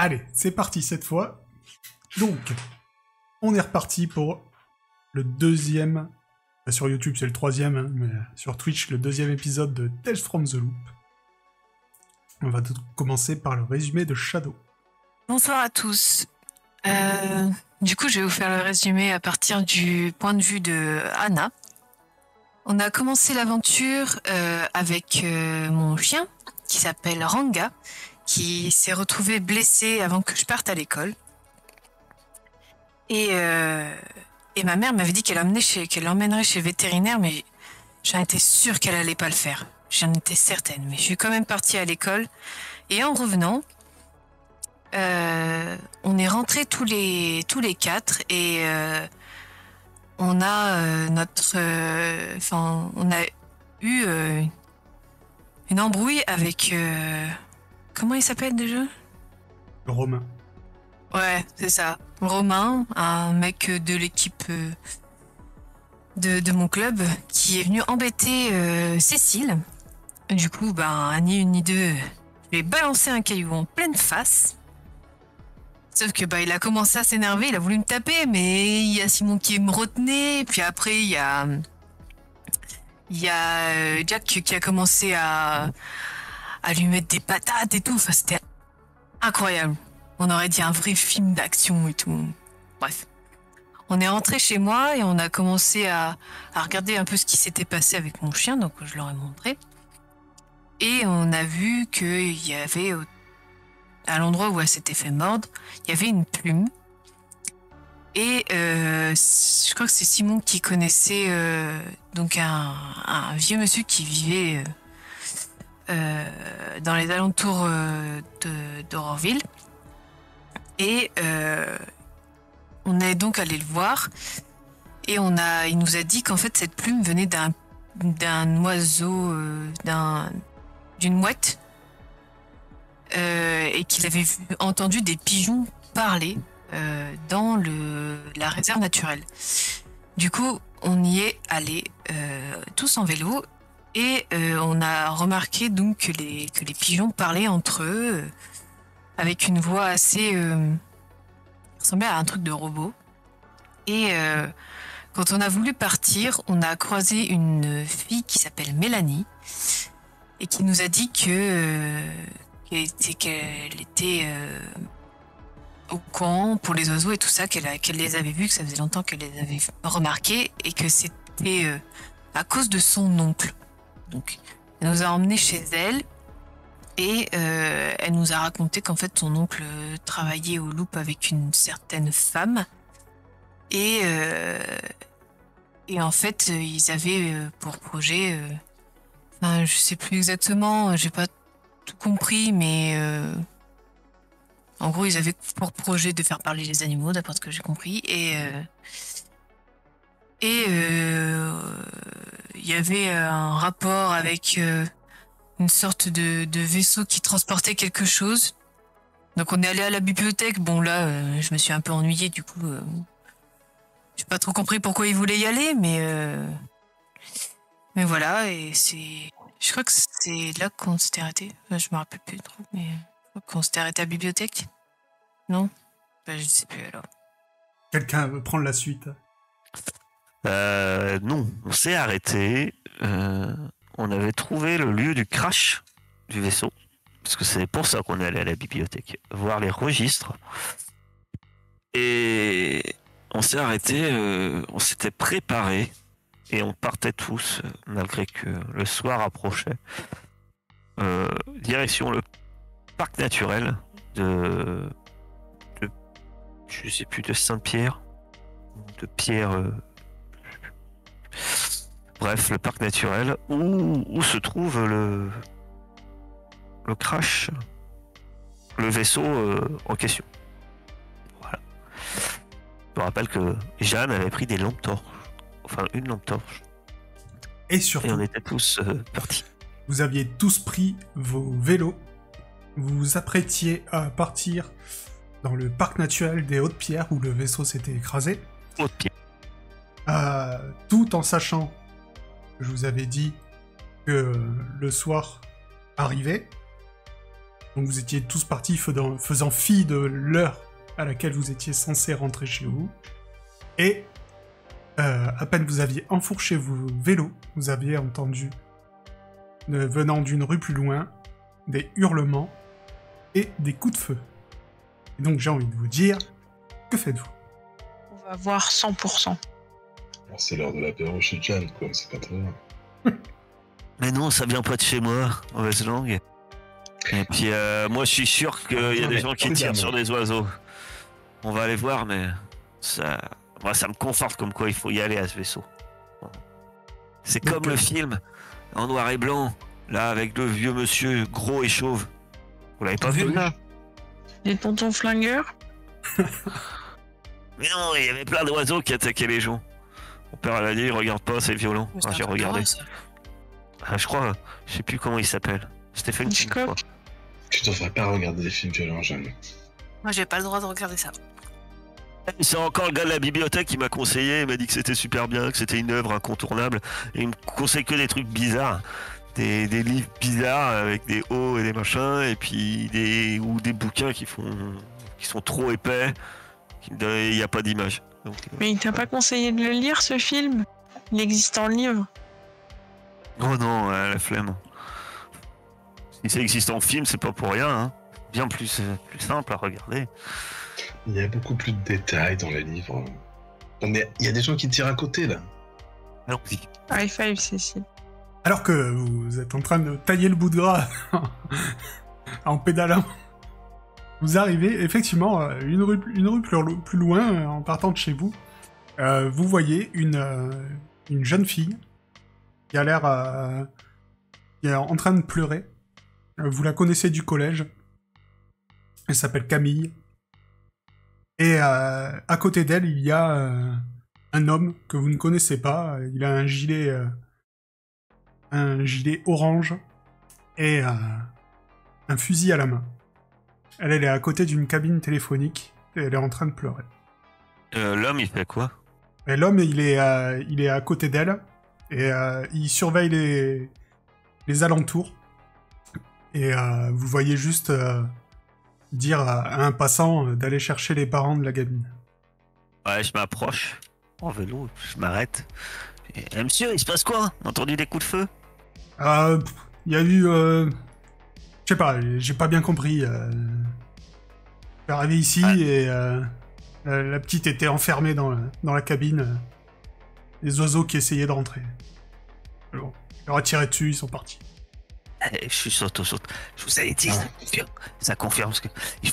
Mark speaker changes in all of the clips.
Speaker 1: Allez, c'est parti cette fois. Donc, on est reparti pour le deuxième... Sur YouTube, c'est le troisième, hein, mais sur Twitch, le deuxième épisode de Tales from the Loop. On va commencer par le résumé de Shadow.
Speaker 2: Bonsoir à tous. Du coup, je vais vous faire le résumé à partir du point de vue de Anna. On a commencé l'aventure avec mon chien, qui s'appelle Ranga, qui s'est retrouvé blessé avant que je parte à l'école. Et ma mère m'avait dit qu'elle l'emmènerait chez le vétérinaire, mais j'en étais sûre qu'elle allait pas le faire. J'en étais certaine, mais je suis quand même partie à l'école. Et en revenant, on est rentrés tous les quatre et on a on a eu une embrouille avec comment il s'appelle déjà ?
Speaker 1: Romain.
Speaker 2: Ouais, c'est ça. Romain, un mec de l'équipe de mon club, qui est venu embêter Cécile. Du coup, ni une ni deux, je lui ai balancé un caillou en pleine face. Sauf que il a commencé à s'énerver, il a voulu me taper, mais il y a Simon qui me retenait. Puis après, il y a Jack qui a commencé à lui mettre des patates et tout. Enfin, c'était incroyable. On aurait dit un vrai film d'action et tout. Bref. On est rentré chez moi et on a commencé à regarder un peu ce qui s'était passé avec mon chien, donc je leur ai montré. Et on a vu qu'il y avait, à l'endroit où elle s'était fait mordre, il y avait une plume. Et je crois que c'est Simon qui connaissait donc un vieux monsieur qui vivait dans les alentours d'Aurorville. Et on est donc allé le voir et il nous a dit qu'en fait cette plume venait d'un oiseau, d'une mouette, et qu'il avait entendu des pigeons parler dans la réserve naturelle. Du coup, on y est allé tous en vélo et on a remarqué donc que les pigeons parlaient entre eux avec une voix assez ressemblait à un truc de robot. Et quand on a voulu partir, on a croisé une fille qui s'appelle Mélanie et qui nous a dit qu'elle était au camp pour les oiseaux et tout ça, qu'elle les avait vus, que ça faisait longtemps qu'elle les avait remarqués et que c'était à cause de son oncle. Donc, elle nous a emmenés chez elle. Et elle nous a raconté qu'en fait son oncle travaillait au Loop avec une certaine femme et en fait ils avaient pour projet, je sais plus exactement, j'ai pas tout compris, mais en gros ils avaient pour projet de faire parler les animaux d'après ce que j'ai compris et il y avait un rapport avec une sorte de vaisseau qui transportait quelque chose. Donc on est allé à la bibliothèque. Bon là, je me suis un peu ennuyée, du coup, j'ai pas trop compris pourquoi ils voulaient y aller, mais voilà. Et je crois que c'est là qu'on s'était arrêté. Je me rappelle plus trop, mais je crois qu'on s'était arrêté à la bibliothèque. Non, je sais plus alors.
Speaker 1: Quelqu'un veut prendre la suite?
Speaker 3: Non, on s'est arrêté. On avait trouvé le lieu du crash du vaisseau, parce que c'est pour ça qu'on est allé à la bibliothèque, voir les registres. Et on s'est arrêté, on s'était préparé, et on partait tous, malgré que le soir approchait, direction le parc naturel de je sais plus, de Saint-Pierre, de Pierre... Bref, le parc naturel où se trouve le crash, le vaisseau en question. Voilà. Je me rappelle que Jeanne avait pris des lampes torches, enfin une lampe torche.
Speaker 1: Et surtout,
Speaker 3: et on était tous partis.
Speaker 1: Vous aviez tous pris vos vélos, vous vous apprêtiez à partir dans le parc naturel des Hautes-Pierres où le vaisseau s'était écrasé.
Speaker 3: Hautes-Pierres.
Speaker 1: Tout en sachant, je vous avais dit que le soir arrivait, Donc vous étiez tous partis faisant fi de l'heure à laquelle vous étiez censé rentrer chez vous. Et à peine vous aviez enfourché vos vélos, vous aviez entendu, venant d'une rue plus loin, des hurlements et des coups de feu. Et donc j'ai envie de vous dire, que faites-vous?
Speaker 4: On va voir 100%.
Speaker 5: Bon, c'est l'heure de l'apéro chez Jan, quoi, c'est pas très bien.
Speaker 3: Mais non, ça vient pas de chez moi, mauvaise langue. Et puis moi je suis sûr qu'il y a des gens qui tirent sur des oiseaux. On va aller voir, mais ça, moi ça me conforte comme quoi il faut y aller à ce vaisseau. C'est comme le film en noir et blanc, là avec le vieux monsieur gros et chauve. Vous l'avez pas vu là?
Speaker 4: Les tontons flingueurs?
Speaker 3: Mais non, il y avait plein d'oiseaux qui attaquaient les gens. Mon père l'a dit, regarde pas, c'est violent. Ah, j'ai regardé. Ah, je crois, je sais plus comment il s'appelle. Stephen King.
Speaker 5: Tu devrais pas regarder des films violents, jamais.
Speaker 2: Moi, j'ai pas le droit de regarder ça.
Speaker 3: C'est encore le gars de la bibliothèque qui m'a conseillé, il m'a dit que c'était super bien, que c'était une œuvre incontournable. Et il me conseille que des trucs bizarres. Des livres bizarres avec des hauts et des machins, et puis des bouquins qui sont trop épais, il n'y a pas d'image.
Speaker 4: Mais il t'a pas conseillé de le lire, ce film? Il existe en livre.
Speaker 3: Oh non, la flemme. Si ça existe en film, c'est pas pour rien, hein. Bien plus simple à regarder.
Speaker 5: Il y a beaucoup plus de détails dans les livres. Il y a des gens qui tirent à côté, là.
Speaker 3: Allons-y.
Speaker 4: High five, Cécile.
Speaker 1: Alors que vous êtes en train de tailler le bout de gras en pédalant, vous arrivez effectivement une rue plus loin, en partant de chez vous. Vous voyez une jeune fille qui a l'air qui est en train de pleurer. Vous la connaissez du collège. Elle s'appelle Camille. Et à côté d'elle, il y a un homme que vous ne connaissez pas. Il a un gilet orange et un fusil à la main. Elle est à côté d'une cabine téléphonique et elle est en train de pleurer.
Speaker 3: L'homme, il fait quoi?
Speaker 1: Et l'homme, il est à côté d'elle et il surveille les alentours. Et vous voyez juste dire à un passant d'aller chercher les parents de la gamine.
Speaker 3: Ouais, je m'approche en vélo, je m'arrête. Et, monsieur, il se passe quoi? On a entendu des coups de feu?
Speaker 1: Il y a eu... je sais pas, j'ai pas bien compris. Je suis arrivé ici et la petite était enfermée dans la cabine. Les oiseaux qui essayaient de rentrer. Bon, ils leur a tiré dessus, ils sont partis.
Speaker 3: Je suis saute. Je vous avais dit, ça confirme parce que il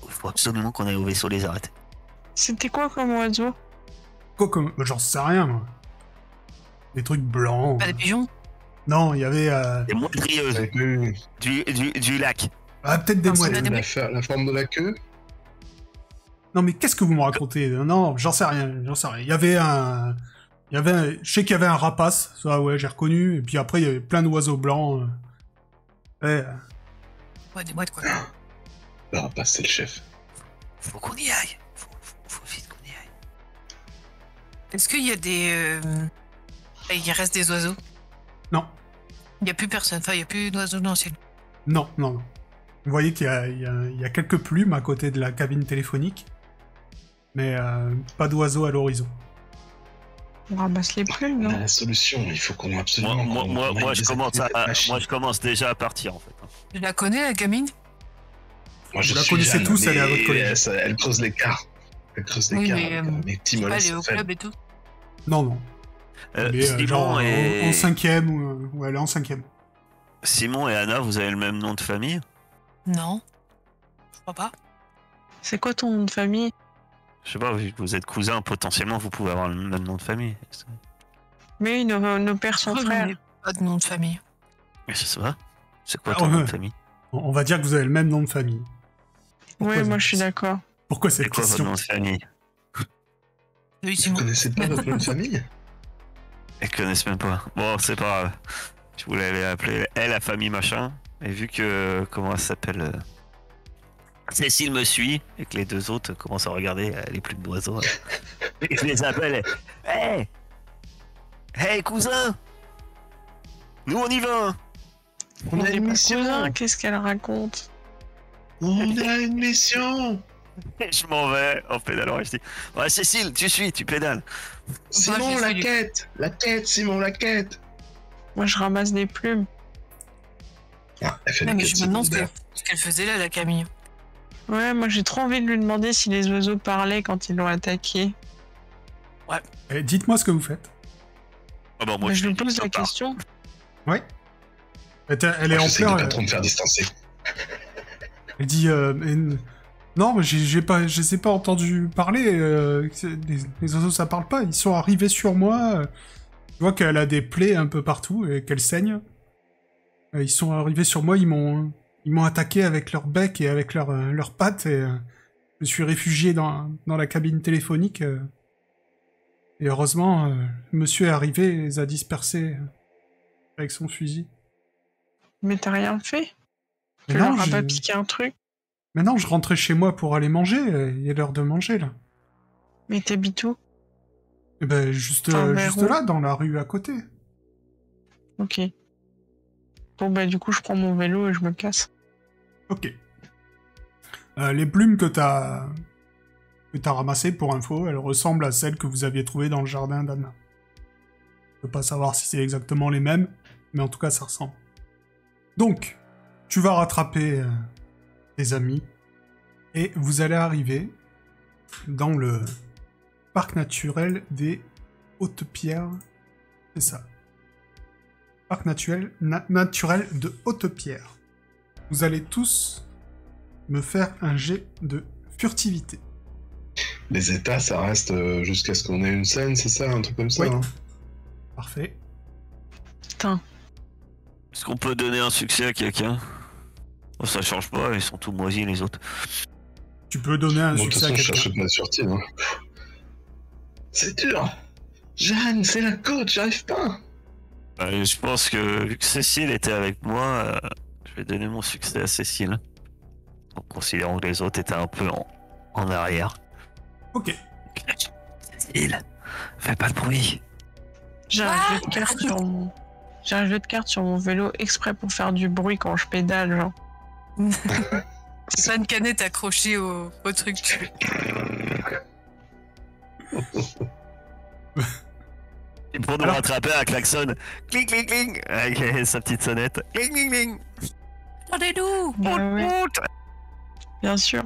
Speaker 3: faut absolument qu'on aille au vaisseau les arrêter.
Speaker 4: C'était quoi comme oiseau?
Speaker 1: Quoi comme... J'en sais rien, moi. Des trucs blancs.
Speaker 2: Pas des pigeons?
Speaker 1: Non, il y avait...
Speaker 3: Des moindrieuses du lac.
Speaker 1: Ah, peut-être des mouettes.
Speaker 5: La forme de la queue?
Speaker 1: Non, mais qu'est-ce que vous me racontez? Non, j'en sais rien. Il y avait un... je sais qu'il y avait un rapace, ça, ouais, j'ai reconnu. Et puis après, il y avait plein d'oiseaux blancs. Ouais,
Speaker 2: des mouettes, quoi.
Speaker 5: Le rapace, c'est le chef.
Speaker 3: Faut qu'on y aille. Faut vite qu'on y aille.
Speaker 2: Est-ce qu'il y a des... Il reste des oiseaux?
Speaker 1: Non.
Speaker 2: Il n'y a plus personne, enfin, il n'y a plus d'oiseaux dans le ciel.
Speaker 1: Non. Vous voyez qu'il y a quelques plumes à côté de la cabine téléphonique, mais pas d'oiseaux à l'horizon.
Speaker 4: On ramasse les plumes,
Speaker 5: On a
Speaker 4: non?
Speaker 5: la solution, il faut qu'on ait absolument...
Speaker 3: Moi, je commence déjà à partir, en fait.
Speaker 2: Tu la connais, la gamine?
Speaker 5: Moi, je
Speaker 1: Vous la
Speaker 5: suis
Speaker 1: connaissez
Speaker 5: Jeanne,
Speaker 1: tous, elle est à
Speaker 5: mais
Speaker 1: votre collège.
Speaker 5: Elle creuse l'écart. Elle creuse
Speaker 2: Oui,
Speaker 5: l'écart
Speaker 2: mais,
Speaker 5: avec mes petits
Speaker 2: Je sais pas,
Speaker 5: mollets.
Speaker 2: elle est au
Speaker 5: ça fait.
Speaker 2: club et tout.
Speaker 1: Non. Elle est
Speaker 3: Simon
Speaker 1: genre
Speaker 3: et...
Speaker 1: en 5ème, ou elle est en 5ème.
Speaker 3: Simon et Anna, vous avez le même nom de famille?
Speaker 2: Non. Je crois pas.
Speaker 4: C'est quoi ton nom de famille?
Speaker 3: Je sais pas, vu que vous êtes cousins, potentiellement, vous pouvez avoir le même nom de famille.
Speaker 4: Mais oui, nos pères sont
Speaker 2: Pourquoi
Speaker 4: frères.
Speaker 2: j'en ai pas de nom de famille?
Speaker 3: Mais je sais pas. C'est quoi
Speaker 1: Ah,
Speaker 3: ton nom
Speaker 1: ouais.
Speaker 3: de famille?
Speaker 1: On va dire que vous avez le même nom de famille. Pourquoi
Speaker 4: Ouais,
Speaker 1: ça-
Speaker 4: moi je suis d'accord.
Speaker 1: Pourquoi
Speaker 3: C'est
Speaker 1: cette
Speaker 3: quoi votre
Speaker 1: question?
Speaker 3: nom de famille?
Speaker 2: Oui,
Speaker 5: Vous
Speaker 2: Simon.
Speaker 5: connaissez pas votre nom de famille?
Speaker 3: Elles connaissent même pas. Bon, c'est pas grave. Je voulais appeler elle la famille machin. Et vu que, comment elle s'appelle Cécile me suit et que les deux autres commencent à regarder les plumes d'oiseaux. Et je les appelle. Hey cousin! Nous on y va!
Speaker 5: On a
Speaker 4: est
Speaker 5: une
Speaker 4: pas
Speaker 5: mission.
Speaker 4: cousins, qu'est-ce qu'elle raconte?
Speaker 5: On a une mission.
Speaker 3: Et je m'en vais en pédalant et je dis ouais Cécile, tu suis, tu pédales.
Speaker 5: Simon,
Speaker 2: je
Speaker 5: la
Speaker 2: suis-
Speaker 5: quête. La quête, Simon, la quête.
Speaker 4: Moi, je ramasse des plumes.
Speaker 5: Ah, elle fait
Speaker 2: Non,
Speaker 5: des
Speaker 2: mais
Speaker 5: quêtes
Speaker 2: je me demande
Speaker 5: secondaires.
Speaker 2: ce qu'elle faisait là, la Camille.
Speaker 4: Ouais, moi, j'ai trop envie de lui demander si les oiseaux parlaient quand ils l'ont attaqué.
Speaker 1: Dites-moi ce que vous faites.
Speaker 3: Ah bah, moi,
Speaker 4: Mais je lui
Speaker 3: dis,
Speaker 4: pose
Speaker 3: ça
Speaker 4: la
Speaker 3: part.
Speaker 4: question.
Speaker 1: Ouais. Elle est en
Speaker 5: J'essaie de
Speaker 1: pleurs.
Speaker 5: pas trop me faire distancer.
Speaker 1: Elle dit non, mais je sais pas entendu parler. Les oiseaux ça parle pas. Ils sont arrivés sur moi. Je vois qu'elle a des plaies un peu partout et qu'elle saigne. Ils sont arrivés sur moi. Ils m'ont attaqué avec leur bec et avec leurs pattes et je me suis réfugié dans la cabine téléphonique. Et heureusement, le monsieur est arrivé et les a dispersés avec son fusil.
Speaker 4: Mais t'as rien fait?
Speaker 1: Mais
Speaker 4: Tu
Speaker 1: non,
Speaker 4: leur as
Speaker 1: j'ai-
Speaker 4: pas piqué un truc?
Speaker 1: Maintenant, je rentrais chez moi pour aller manger. Il est l'heure de manger là.
Speaker 4: Mais t'habites où?
Speaker 1: Eh ben, juste
Speaker 4: vers où?
Speaker 1: là, dans la rue à côté.
Speaker 4: Ok. Bon, bah, du coup, je prends mon vélo et je me casse.
Speaker 1: Ok. Les plumes que t'as ramassées, pour info, elles ressemblent à celles que vous aviez trouvées dans le jardin d'Anna. Je peux pas savoir si c'est exactement les mêmes, mais en tout cas, ça ressemble. Donc, tu vas rattraper tes amis, et vous allez arriver dans le parc naturel des Hautes-Pierres. C'est ça. Parc naturel de Hautes-Pierres. Vous allez tous me faire un jet de furtivité.
Speaker 5: Les états, ça reste jusqu'à ce qu'on ait une scène, c'est ça? Un truc comme ça
Speaker 1: Oui.
Speaker 5: hein.
Speaker 1: Parfait.
Speaker 4: Putain.
Speaker 3: Est-ce qu'on peut donner un succès à quelqu'un? Oh, ça change pas, ils sont tous moisis les autres.
Speaker 1: Tu peux donner un
Speaker 5: Bon, de toute
Speaker 1: succès à
Speaker 5: façon, je
Speaker 1: quelqu'un.
Speaker 5: cherche pas de furtive. Hein. C'est dur. Jeanne, c'est la côte, j'arrive pas.
Speaker 3: Je pense que vu que Cécile était avec moi, je vais donner mon succès à Cécile. En considérant que les autres étaient un peu en arrière.
Speaker 1: Ok.
Speaker 3: Cécile, fais pas de bruit.
Speaker 4: J'ai un jeu de cartes sur mon... J'ai un jeu de cartes sur mon vélo exprès pour faire du bruit quand je pédale, genre.
Speaker 2: C'est pas une canette accrochée au truc.
Speaker 3: Et pour nous
Speaker 1: Alors-
Speaker 3: rattraper un klaxon. Cling, cling, cling. Avec sa petite sonnette. Cling, cling, cling.
Speaker 2: Attendez-nous!
Speaker 4: Bah ouais,
Speaker 3: Mout.
Speaker 4: bien sûr.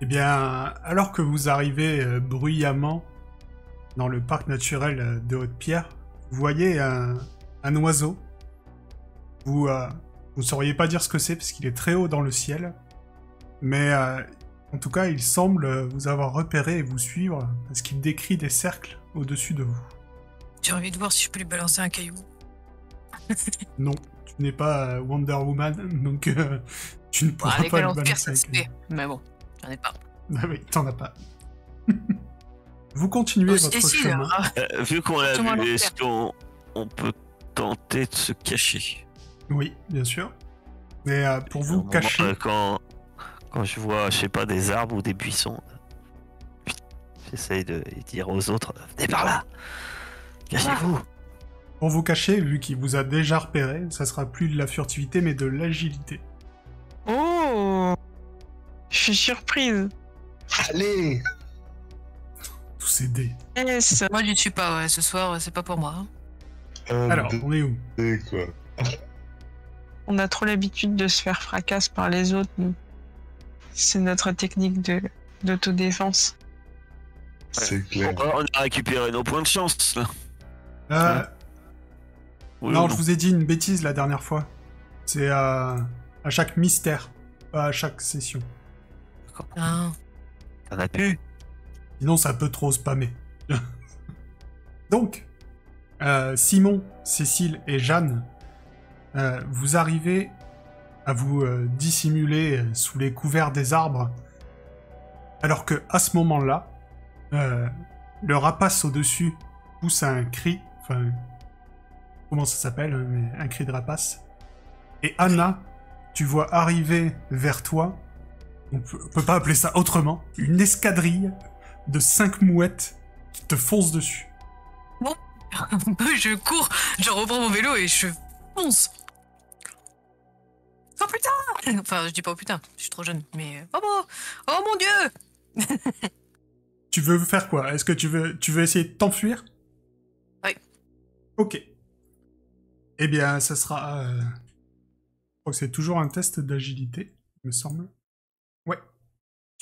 Speaker 1: Eh bien, alors que vous arrivez bruyamment dans le parc naturel de Haute-Pierre, vous voyez un oiseau. Vous ne sauriez pas dire ce que c'est parce qu'il est très haut dans le ciel. Mais en tout cas, il semble vous avoir repéré et vous suivre parce qu'il décrit des cercles au-dessus de vous.
Speaker 2: J'ai envie de voir si je peux lui balancer un caillou.
Speaker 1: Non, tu n'es pas Wonder Woman, donc tu ne
Speaker 2: Bon,
Speaker 1: pourras
Speaker 2: les
Speaker 1: pas le
Speaker 2: balances pierre,
Speaker 1: balancer
Speaker 2: ça
Speaker 1: avec
Speaker 2: se fait. Mais bon, j'en ai pas.
Speaker 1: Ah oui, t'en as pas. Vous continuez
Speaker 2: Oh,
Speaker 1: votre
Speaker 2: Cécile,
Speaker 1: chemin.
Speaker 3: Vu qu'on l'a
Speaker 2: Comment
Speaker 3: vu,
Speaker 2: le
Speaker 3: est-ce
Speaker 2: faire
Speaker 3: qu'on peut tenter de se cacher?
Speaker 1: Oui, bien sûr. Mais pour
Speaker 3: À un
Speaker 1: vous
Speaker 3: moment,
Speaker 1: cacher...
Speaker 3: quand je vois, je sais pas, des arbres ou des buissons, j'essaye de dire aux autres, venez par là, cachez-vous.
Speaker 1: Pour vous cacher, vu qu'il vous a déjà repéré, ça sera plus de la furtivité, mais de l'agilité.
Speaker 4: Oh! Je suis surprise.
Speaker 5: Allez.
Speaker 1: Tous ces dés.
Speaker 4: Yes.
Speaker 2: Moi, j'y suis pas, ouais. Ce soir, c'est pas pour moi. hein.
Speaker 1: Alors, on est où?
Speaker 5: Quoi.
Speaker 4: On a trop l'habitude de se faire fracasse par les autres, nous. C'est notre technique d'autodéfense.
Speaker 5: C'est clair.
Speaker 3: On a récupéré nos points de chance. Là. Oui,
Speaker 1: Non,
Speaker 3: ou
Speaker 1: je vous ai dit une bêtise la dernière fois. C'est à chaque mystère, pas à chaque session.
Speaker 2: Ah.
Speaker 3: T'en as plus.
Speaker 1: Sinon, ça peut trop spammer. Donc, Simon, Cécile et Jeanne, vous arrivez à vous dissimuler sous les couverts des arbres, alors que à ce moment-là, le rapace au-dessus pousse un cri, enfin, comment ça s'appelle, un cri de rapace. Et Anna, tu vois arriver vers toi, on peut pas appeler ça autrement, une escadrille de 5 mouettes qui te foncent dessus.
Speaker 2: Je cours, je reprends mon vélo et je fonce. Oh putain! Enfin, je dis pas oh putain, je suis trop jeune, mais... Oh mon dieu!
Speaker 1: Tu veux faire quoi? Est-ce que tu veux essayer de t'enfuir?
Speaker 2: Oui.
Speaker 1: Ok. Eh bien, ça sera... Je crois que c'est toujours un test d'agilité, il me semble. Ouais.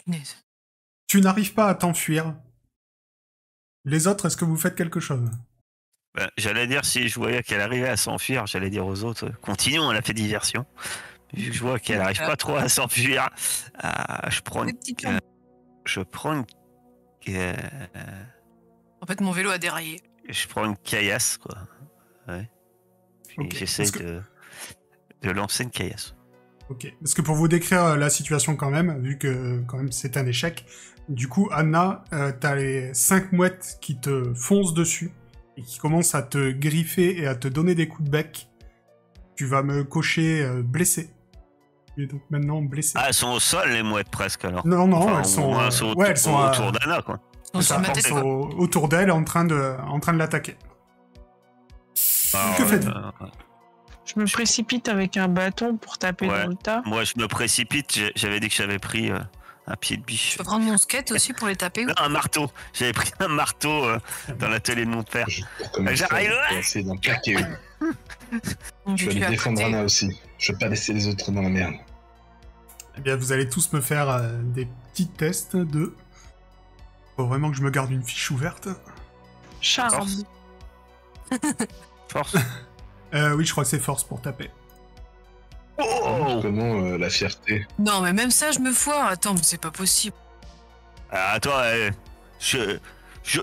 Speaker 2: Punaise.
Speaker 1: Tu n'arrives pas à t'enfuir. Les autres, est-ce que vous faites quelque chose?
Speaker 3: Ben, j'allais dire, si je voyais qu'elle arrivait à s'enfuir, j'allais dire aux autres, continuons, elle a fait diversion. Vu que je vois qu'elle n'arrive pas trop à s'enfuir, je prends
Speaker 2: Des petites lampes. En fait, mon vélo a déraillé.
Speaker 3: Je prends une caillasse, quoi. Ouais. Puis
Speaker 1: Ok.
Speaker 3: j'essaie de lancer une caillasse.
Speaker 1: Ok. Parce que pour vous décrire la situation quand même, vu que quand même c'est un échec, du coup, Anna, t'as les 5 mouettes qui te foncent dessus et qui commencent à te griffer et à te donner des coups de bec. Tu vas me cocher blessé. Tu es donc maintenant blessé.
Speaker 3: Ah, elles sont au sol, les mouettes, presque, alors.
Speaker 1: Non, non,
Speaker 3: Enfin,
Speaker 1: elles sont...
Speaker 3: au moins, elles sont
Speaker 1: ouais, elles sont
Speaker 3: autour d'Anna, quoi.
Speaker 2: On
Speaker 1: c'est
Speaker 2: se
Speaker 1: ça,
Speaker 2: met
Speaker 1: elles sont autour d'elle en train de l'attaquer.
Speaker 3: Alors,
Speaker 1: Que faites-vous?
Speaker 4: Je me précipite avec un bâton pour taper
Speaker 3: Ouais.
Speaker 4: dans le tas.
Speaker 3: Moi, je me précipite. J'avais dit que j'avais pris un pied de biche.
Speaker 2: Je peux prendre mon skate aussi pour les taper ou...
Speaker 3: Non, un marteau. J'avais pris un marteau dans l'atelier de mon père.
Speaker 5: Juste pour commencer,
Speaker 3: J'arrive,
Speaker 5: je
Speaker 3: ouais.
Speaker 5: vais essayer d'en plaquer une. Je vais
Speaker 2: suis
Speaker 5: aller
Speaker 2: à
Speaker 5: défendre
Speaker 2: côté.
Speaker 5: Anna aussi. Je vais pas laisser les autres dans la merde.
Speaker 1: Eh bien, vous allez tous me faire des petits tests de... Faut vraiment que je me garde une fiche ouverte.
Speaker 4: Charme.
Speaker 3: Force.
Speaker 1: Oui, je crois que c'est force pour taper.
Speaker 3: Oh
Speaker 5: Comment la fierté?
Speaker 2: Non, mais même ça, je me foire. Attends, mais c'est pas possible.
Speaker 3: Ah, attends,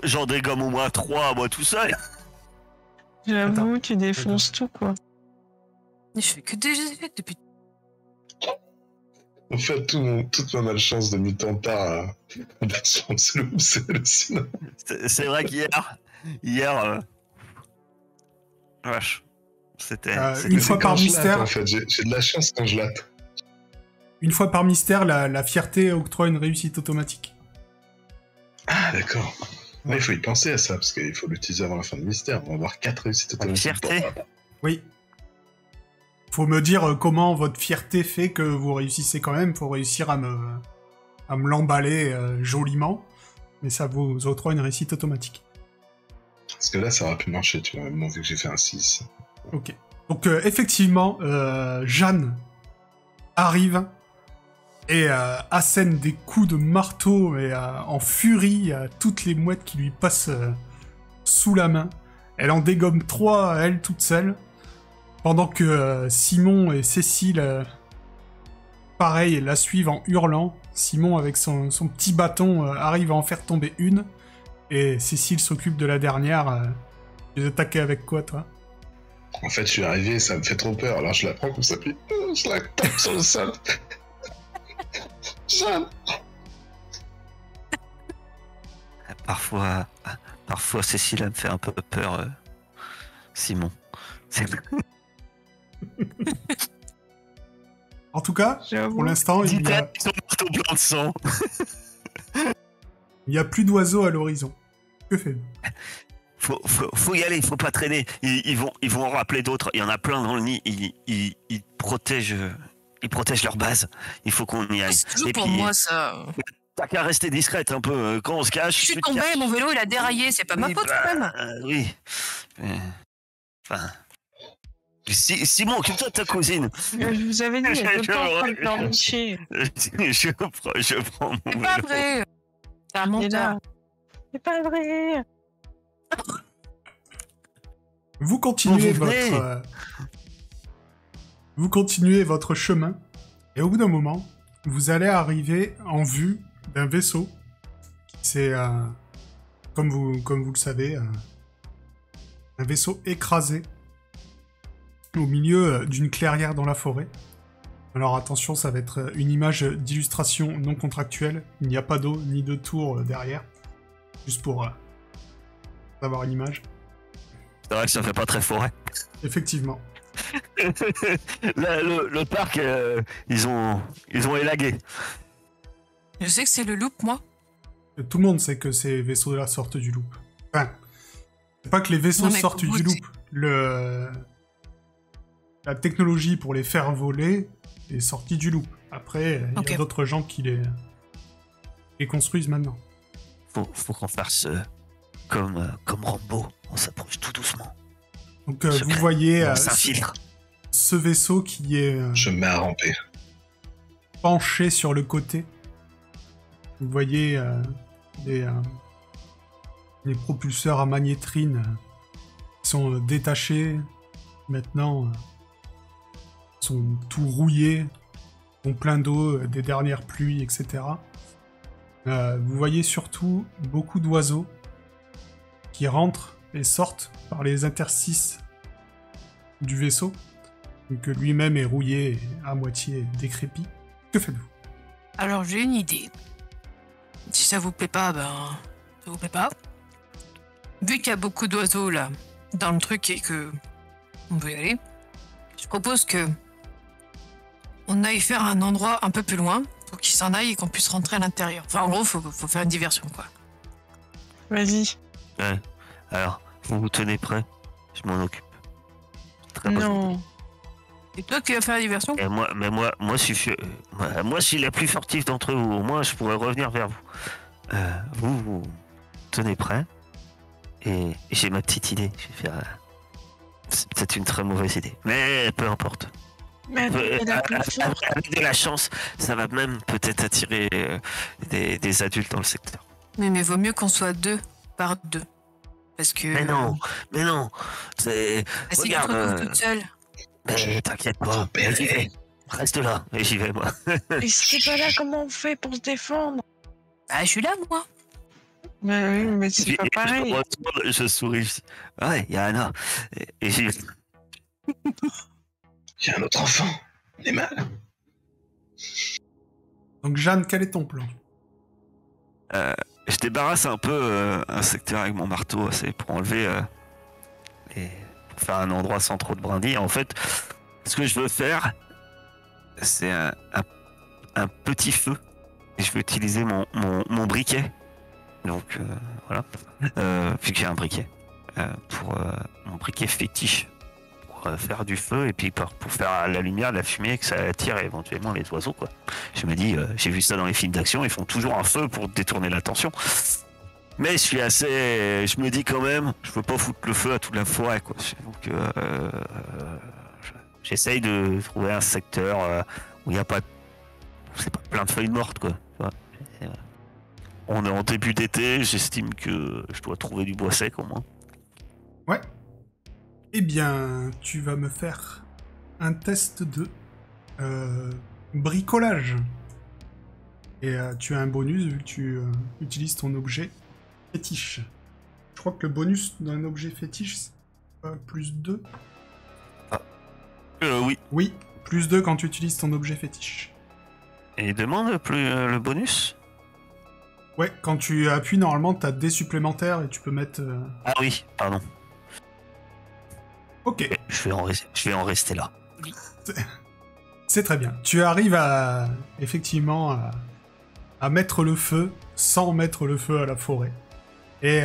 Speaker 3: j'en dégomme au moins 3, moi, tout seul.
Speaker 4: J'avoue, tu défonces tout, quoi.
Speaker 2: Je fais que des effets depuis...
Speaker 5: En fait, toute ma malchance de mutant part à version slow, c'est hallucinant.
Speaker 3: C'est vrai qu'hier, vache, c'était
Speaker 1: Une fois
Speaker 5: C'est
Speaker 1: par
Speaker 5: quand je
Speaker 1: mystère,
Speaker 5: latte, en fait, j'ai de la chance quand je latte.
Speaker 1: une fois par mystère, la fierté octroie une réussite automatique.
Speaker 5: Ah, d'accord. Ouais, il faut y penser à ça, parce qu'il faut l'utiliser avant la fin du mystère. On va avoir 4 réussites automatiques.
Speaker 3: fierté.
Speaker 1: Oui. Faut me dire comment votre fierté fait que vous réussissez quand même. Faut réussir à me l'emballer joliment. Mais ça vous octroie une réussite automatique.
Speaker 5: Parce que là, ça aurait pu marcher, tu vois, même vu que j'ai fait un 6.
Speaker 1: Ok. Donc effectivement, Jeanne arrive et assène des coups de marteau et en furie à toutes les mouettes qui lui passent sous la main. Elle en dégomme 3 à elle toute seule. Pendant que Simon et Cécile, pareil, la suivent en hurlant. Simon, avec son petit bâton, arrive à en faire tomber une. Et Cécile s'occupe de la dernière. Tu les attaquais avec quoi, toi?
Speaker 5: En fait, je suis arrivé, ça me fait trop peur, alors je la prends comme ça, puis je la tape sur le sol. Jeanne!
Speaker 3: Parfois Cécile elle me fait un peu peur, Simon.
Speaker 1: En tout cas,
Speaker 4: J'avoue.
Speaker 1: pour l'instant, il
Speaker 3: Dis-toi, ils sont marteau blanc de sang.
Speaker 1: n'y a plus d'oiseaux à l'horizon. Que faites-vous?
Speaker 3: Faut y aller, faut pas traîner. Ils vont en rappeler d'autres. Il y en a plein dans le nid. Ils protègent leur base. Il faut qu'on y aille.
Speaker 2: C'est toujours
Speaker 3: Et
Speaker 2: pour
Speaker 3: puis,
Speaker 2: moi, ça.
Speaker 3: t'as qu'à rester discrète un peu. Quand on se cache.
Speaker 2: Je suis
Speaker 3: tu te
Speaker 2: tombée,
Speaker 3: caches.
Speaker 2: mon vélo, il a déraillé. C'est pas ma
Speaker 3: Oui,
Speaker 2: faute,
Speaker 3: bah,
Speaker 2: quand même.
Speaker 3: Oui. Enfin. Simon, occupe-toi de ta cousine.
Speaker 4: Je vous avais dit, il y a tout le temps en train de pleurnicher.
Speaker 3: Je prends mon
Speaker 2: C'est pas
Speaker 3: vélo.
Speaker 2: vrai. C'est un
Speaker 4: Il est
Speaker 2: menteur.
Speaker 4: là. C'est pas vrai.
Speaker 1: Vous continuez
Speaker 3: Vous venez.
Speaker 1: vous continuez votre chemin, et au bout d'un moment, vous allez arriver en vue d'un vaisseau. C'est, comme vous le savez, un vaisseau écrasé au milieu d'une clairière dans la forêt. Alors attention, ça va être une image d'illustration non contractuelle. Il n'y a pas d'eau ni de tour derrière. Juste pour avoir une image.
Speaker 3: C'est vrai que ça fait pas très forêt.
Speaker 1: Effectivement.
Speaker 3: Le parc, ils ont élagué.
Speaker 2: Je sais que c'est le loop, moi.
Speaker 1: Tout le monde sait que ces vaisseaux-là sortent du loop. Enfin, c'est pas que les vaisseaux
Speaker 2: Non, mais
Speaker 1: sortent
Speaker 2: vous
Speaker 1: du
Speaker 2: dites-
Speaker 1: loop. la technologie pour les faire voler est sortie du loop. Après, il y a d'autres gens qui les construisent maintenant.
Speaker 3: Faut qu'on fasse comme Rambo, on s'approche tout doucement.
Speaker 1: Donc vous voyez
Speaker 3: on s'infiltre.
Speaker 1: Ce vaisseau qui est
Speaker 5: Je me mets à ramper.
Speaker 1: penché sur le côté. Vous voyez les propulseurs à magnétrine qui sont détachés. Maintenant, sont tout rouillés, ont plein d'eau des dernières pluies, etc. Vous voyez surtout beaucoup d'oiseaux qui rentrent et sortent par les interstices du vaisseau, que lui-même est rouillé et à moitié décrépit. Que faites-vous?
Speaker 2: Alors j'ai une idée. Si ça vous plaît pas, ben ça vous plaît pas. Vu qu'il y a beaucoup d'oiseaux là dans le truc et que on peut y aller, je propose que on aille faire un endroit un peu plus loin pour qu'ils s'en aillent et qu'on puisse rentrer à l'intérieur. Enfin en gros, faut faire une diversion quoi.
Speaker 4: Vas-y.
Speaker 3: Ouais. Alors, vous vous tenez prêt? Je m'en occupe. Très bonne
Speaker 4: Non.
Speaker 3: idée.
Speaker 2: C'est toi qui vas faire la diversion?
Speaker 3: Et moi, moi, je suis la plus furtive d'entre vous. Au moins, je pourrais revenir vers vous. Vous tenez prêt. Et j'ai ma petite idée. Je vais faire. C'est peut-être une très mauvaise idée, mais peu importe.
Speaker 4: Mais
Speaker 3: Avec de la chance, ça va même peut-être attirer des adultes dans le secteur.
Speaker 2: Mais vaut mieux qu'on soit 2 par 2. Parce que.
Speaker 3: Mais non. C'est.
Speaker 2: Bah, si tu te
Speaker 3: Regarde.
Speaker 2: retrouves toute seule.
Speaker 3: T'inquiète pas. J'y vais. Reste là. Et j'y vais, moi.
Speaker 4: Et si t'es pas là, comment on fait pour se défendre?
Speaker 2: Bah, je suis là, moi.
Speaker 4: Mais oui, mais c'est pas pareil.
Speaker 3: Je souris. Ouais, il y a Anna. Et j'y vais.
Speaker 5: Il y a un autre enfant. On est mal.
Speaker 1: Donc Jeanne, quel est ton plan?
Speaker 3: Je débarrasse un peu un secteur avec mon marteau, c'est pour enlever et pour faire un endroit sans trop de brindilles. En fait, ce que je veux faire, c'est un petit feu. Et je veux utiliser mon briquet. Donc voilà, puis que j'ai un briquet pour mon briquet fétiche pour faire du feu et puis pour faire la lumière, la fumée, que ça attire éventuellement les oiseaux quoi. Je me dis, j'ai vu ça dans les films d'action, ils font toujours un feu pour détourner l'attention. Mais je me dis quand même, je veux pas foutre le feu à toute la forêt quoi. Donc j'essaye de trouver un secteur où il n'y a pas, c'est pas plein de feuilles mortes quoi. Tu vois. On est en début d'été, j'estime que je dois trouver du bois sec au moins.
Speaker 1: Ouais. Eh bien, tu vas me faire un test de bricolage. Et tu as un bonus vu que tu utilises ton objet fétiche. Je crois que le bonus d'un objet fétiche, c'est plus 2.
Speaker 3: Oui.
Speaker 1: Oui, plus 2 quand tu utilises ton objet fétiche.
Speaker 3: Et demande plus le bonus.
Speaker 1: Ouais, quand tu appuies, normalement, t'as des supplémentaires et tu peux mettre...
Speaker 3: Ah oui, pardon.
Speaker 1: Ok.
Speaker 3: Je vais en rester là.
Speaker 1: C'est très bien. Tu arrives effectivement à mettre le feu sans mettre le feu à la forêt. Et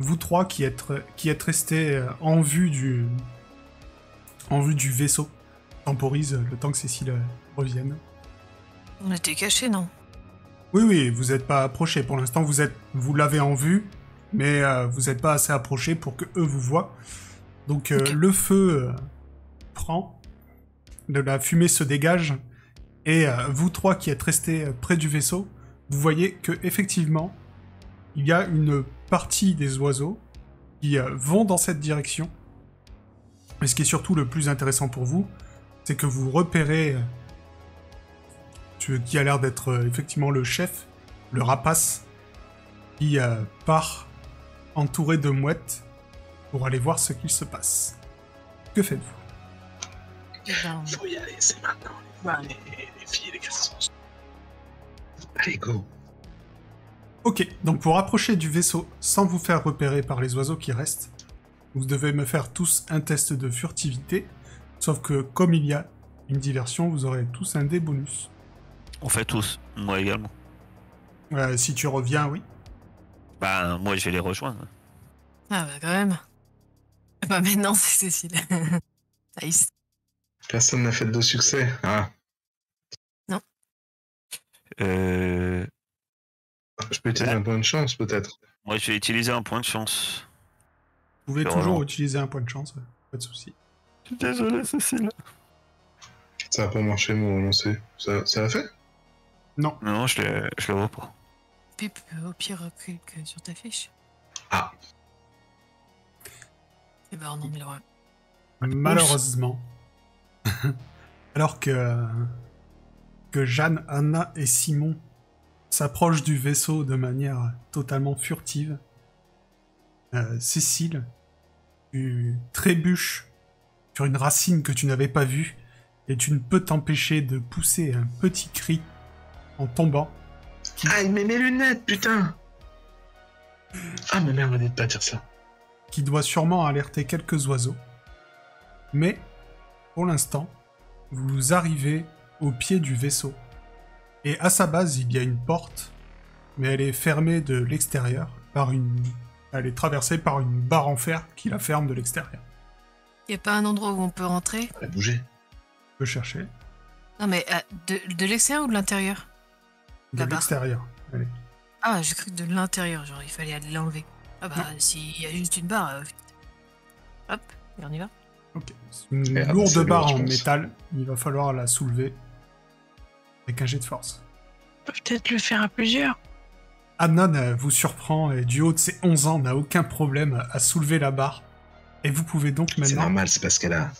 Speaker 1: vous trois qui êtes restés en vue du vaisseau, temporise le temps que Cécile revienne.
Speaker 2: On était cachés, non?
Speaker 1: Oui, vous n'êtes pas approchés. Pour l'instant, vous l'avez en vue, mais vous n'êtes pas assez approchés pour que eux vous voient. Donc
Speaker 2: Okay.
Speaker 1: le feu prend, de la fumée se dégage, et vous trois qui êtes restés près du vaisseau, vous voyez que effectivement, il y a une partie des oiseaux qui vont dans cette direction. Mais ce qui est surtout le plus intéressant pour vous, c'est que vous repérez qui a l'air d'être effectivement le chef, le rapace, qui part entouré de mouettes pour aller voir ce qu'il se passe. Que faites-vous?
Speaker 5: Faut y aller, c'est maintenant. Les filles et les garçons. Allez, go.
Speaker 1: Ok, donc pour approcher du vaisseau sans vous faire repérer par les oiseaux qui restent, vous devez me faire tous un test de furtivité, sauf que comme il y a une diversion, vous aurez tous un dé bonus.
Speaker 3: On fait tous, moi également.
Speaker 1: Si tu reviens, oui.
Speaker 3: Bah moi je vais les rejoindre.
Speaker 2: Ah bah quand même. Bah maintenant c'est Cécile. Nice.
Speaker 5: Personne n'a fait de succès. Ah,
Speaker 3: Euh...
Speaker 5: je peux utiliser un point de chance, peut-être.
Speaker 3: Moi, je vais utiliser un point de chance.
Speaker 1: Vous pouvez
Speaker 3: C'est
Speaker 1: toujours
Speaker 3: vraiment-
Speaker 1: utiliser un point de chance, pas de souci.
Speaker 3: Je suis désolé, Cécile.
Speaker 5: Ça a pas marché, mon lancer. Ça l'a fait?
Speaker 1: Non,
Speaker 3: Non, je le vois pas.
Speaker 2: Pip, au pire, clique sur ta fiche.
Speaker 5: Ah,
Speaker 2: Et ben, on en met le droit.
Speaker 1: malheureusement. Alors que Jeanne, Anna et Simon s'approchent du vaisseau de manière totalement furtive, Cécile, tu trébuches sur une racine que tu n'avais pas vue et tu ne peux t'empêcher de pousser un petit cri en tombant.
Speaker 5: ah, il met mes lunettes, putain! Ah, mais merde, on va pas dire ça.
Speaker 1: Qui doit sûrement alerter quelques oiseaux. Mais, pour l'instant, vous arrivez au pied du vaisseau. Et à sa base, il y a une porte, mais elle est fermée de l'extérieur par une... Elle est traversée par une barre en fer qui la ferme de l'extérieur.
Speaker 2: Y a pas un endroit où on peut rentrer?
Speaker 5: Elle a bougé.
Speaker 1: Tu peux chercher.
Speaker 2: Non, mais de l'extérieur ou de l'intérieur?
Speaker 1: De
Speaker 2: La barre.
Speaker 1: l'extérieur. Allez.
Speaker 2: Ah, j'ai cru que de l'intérieur, genre il fallait aller l'enlever. Ah bah, s'il y a juste une barre, hop, et on y va.
Speaker 1: Ok. C'est une
Speaker 5: Et
Speaker 1: lourde
Speaker 5: c'est
Speaker 1: barre
Speaker 5: lourd,
Speaker 1: en
Speaker 5: je pense.
Speaker 1: métal. Il va falloir la soulever avec un jet de force.
Speaker 4: On peut peut-être le faire à plusieurs.
Speaker 1: Anna vous surprend et du haut de ses 11 ans n'a aucun problème à soulever la barre. Et vous pouvez donc
Speaker 5: C'est
Speaker 1: maintenant...
Speaker 5: normal, c'est parce qu'elle a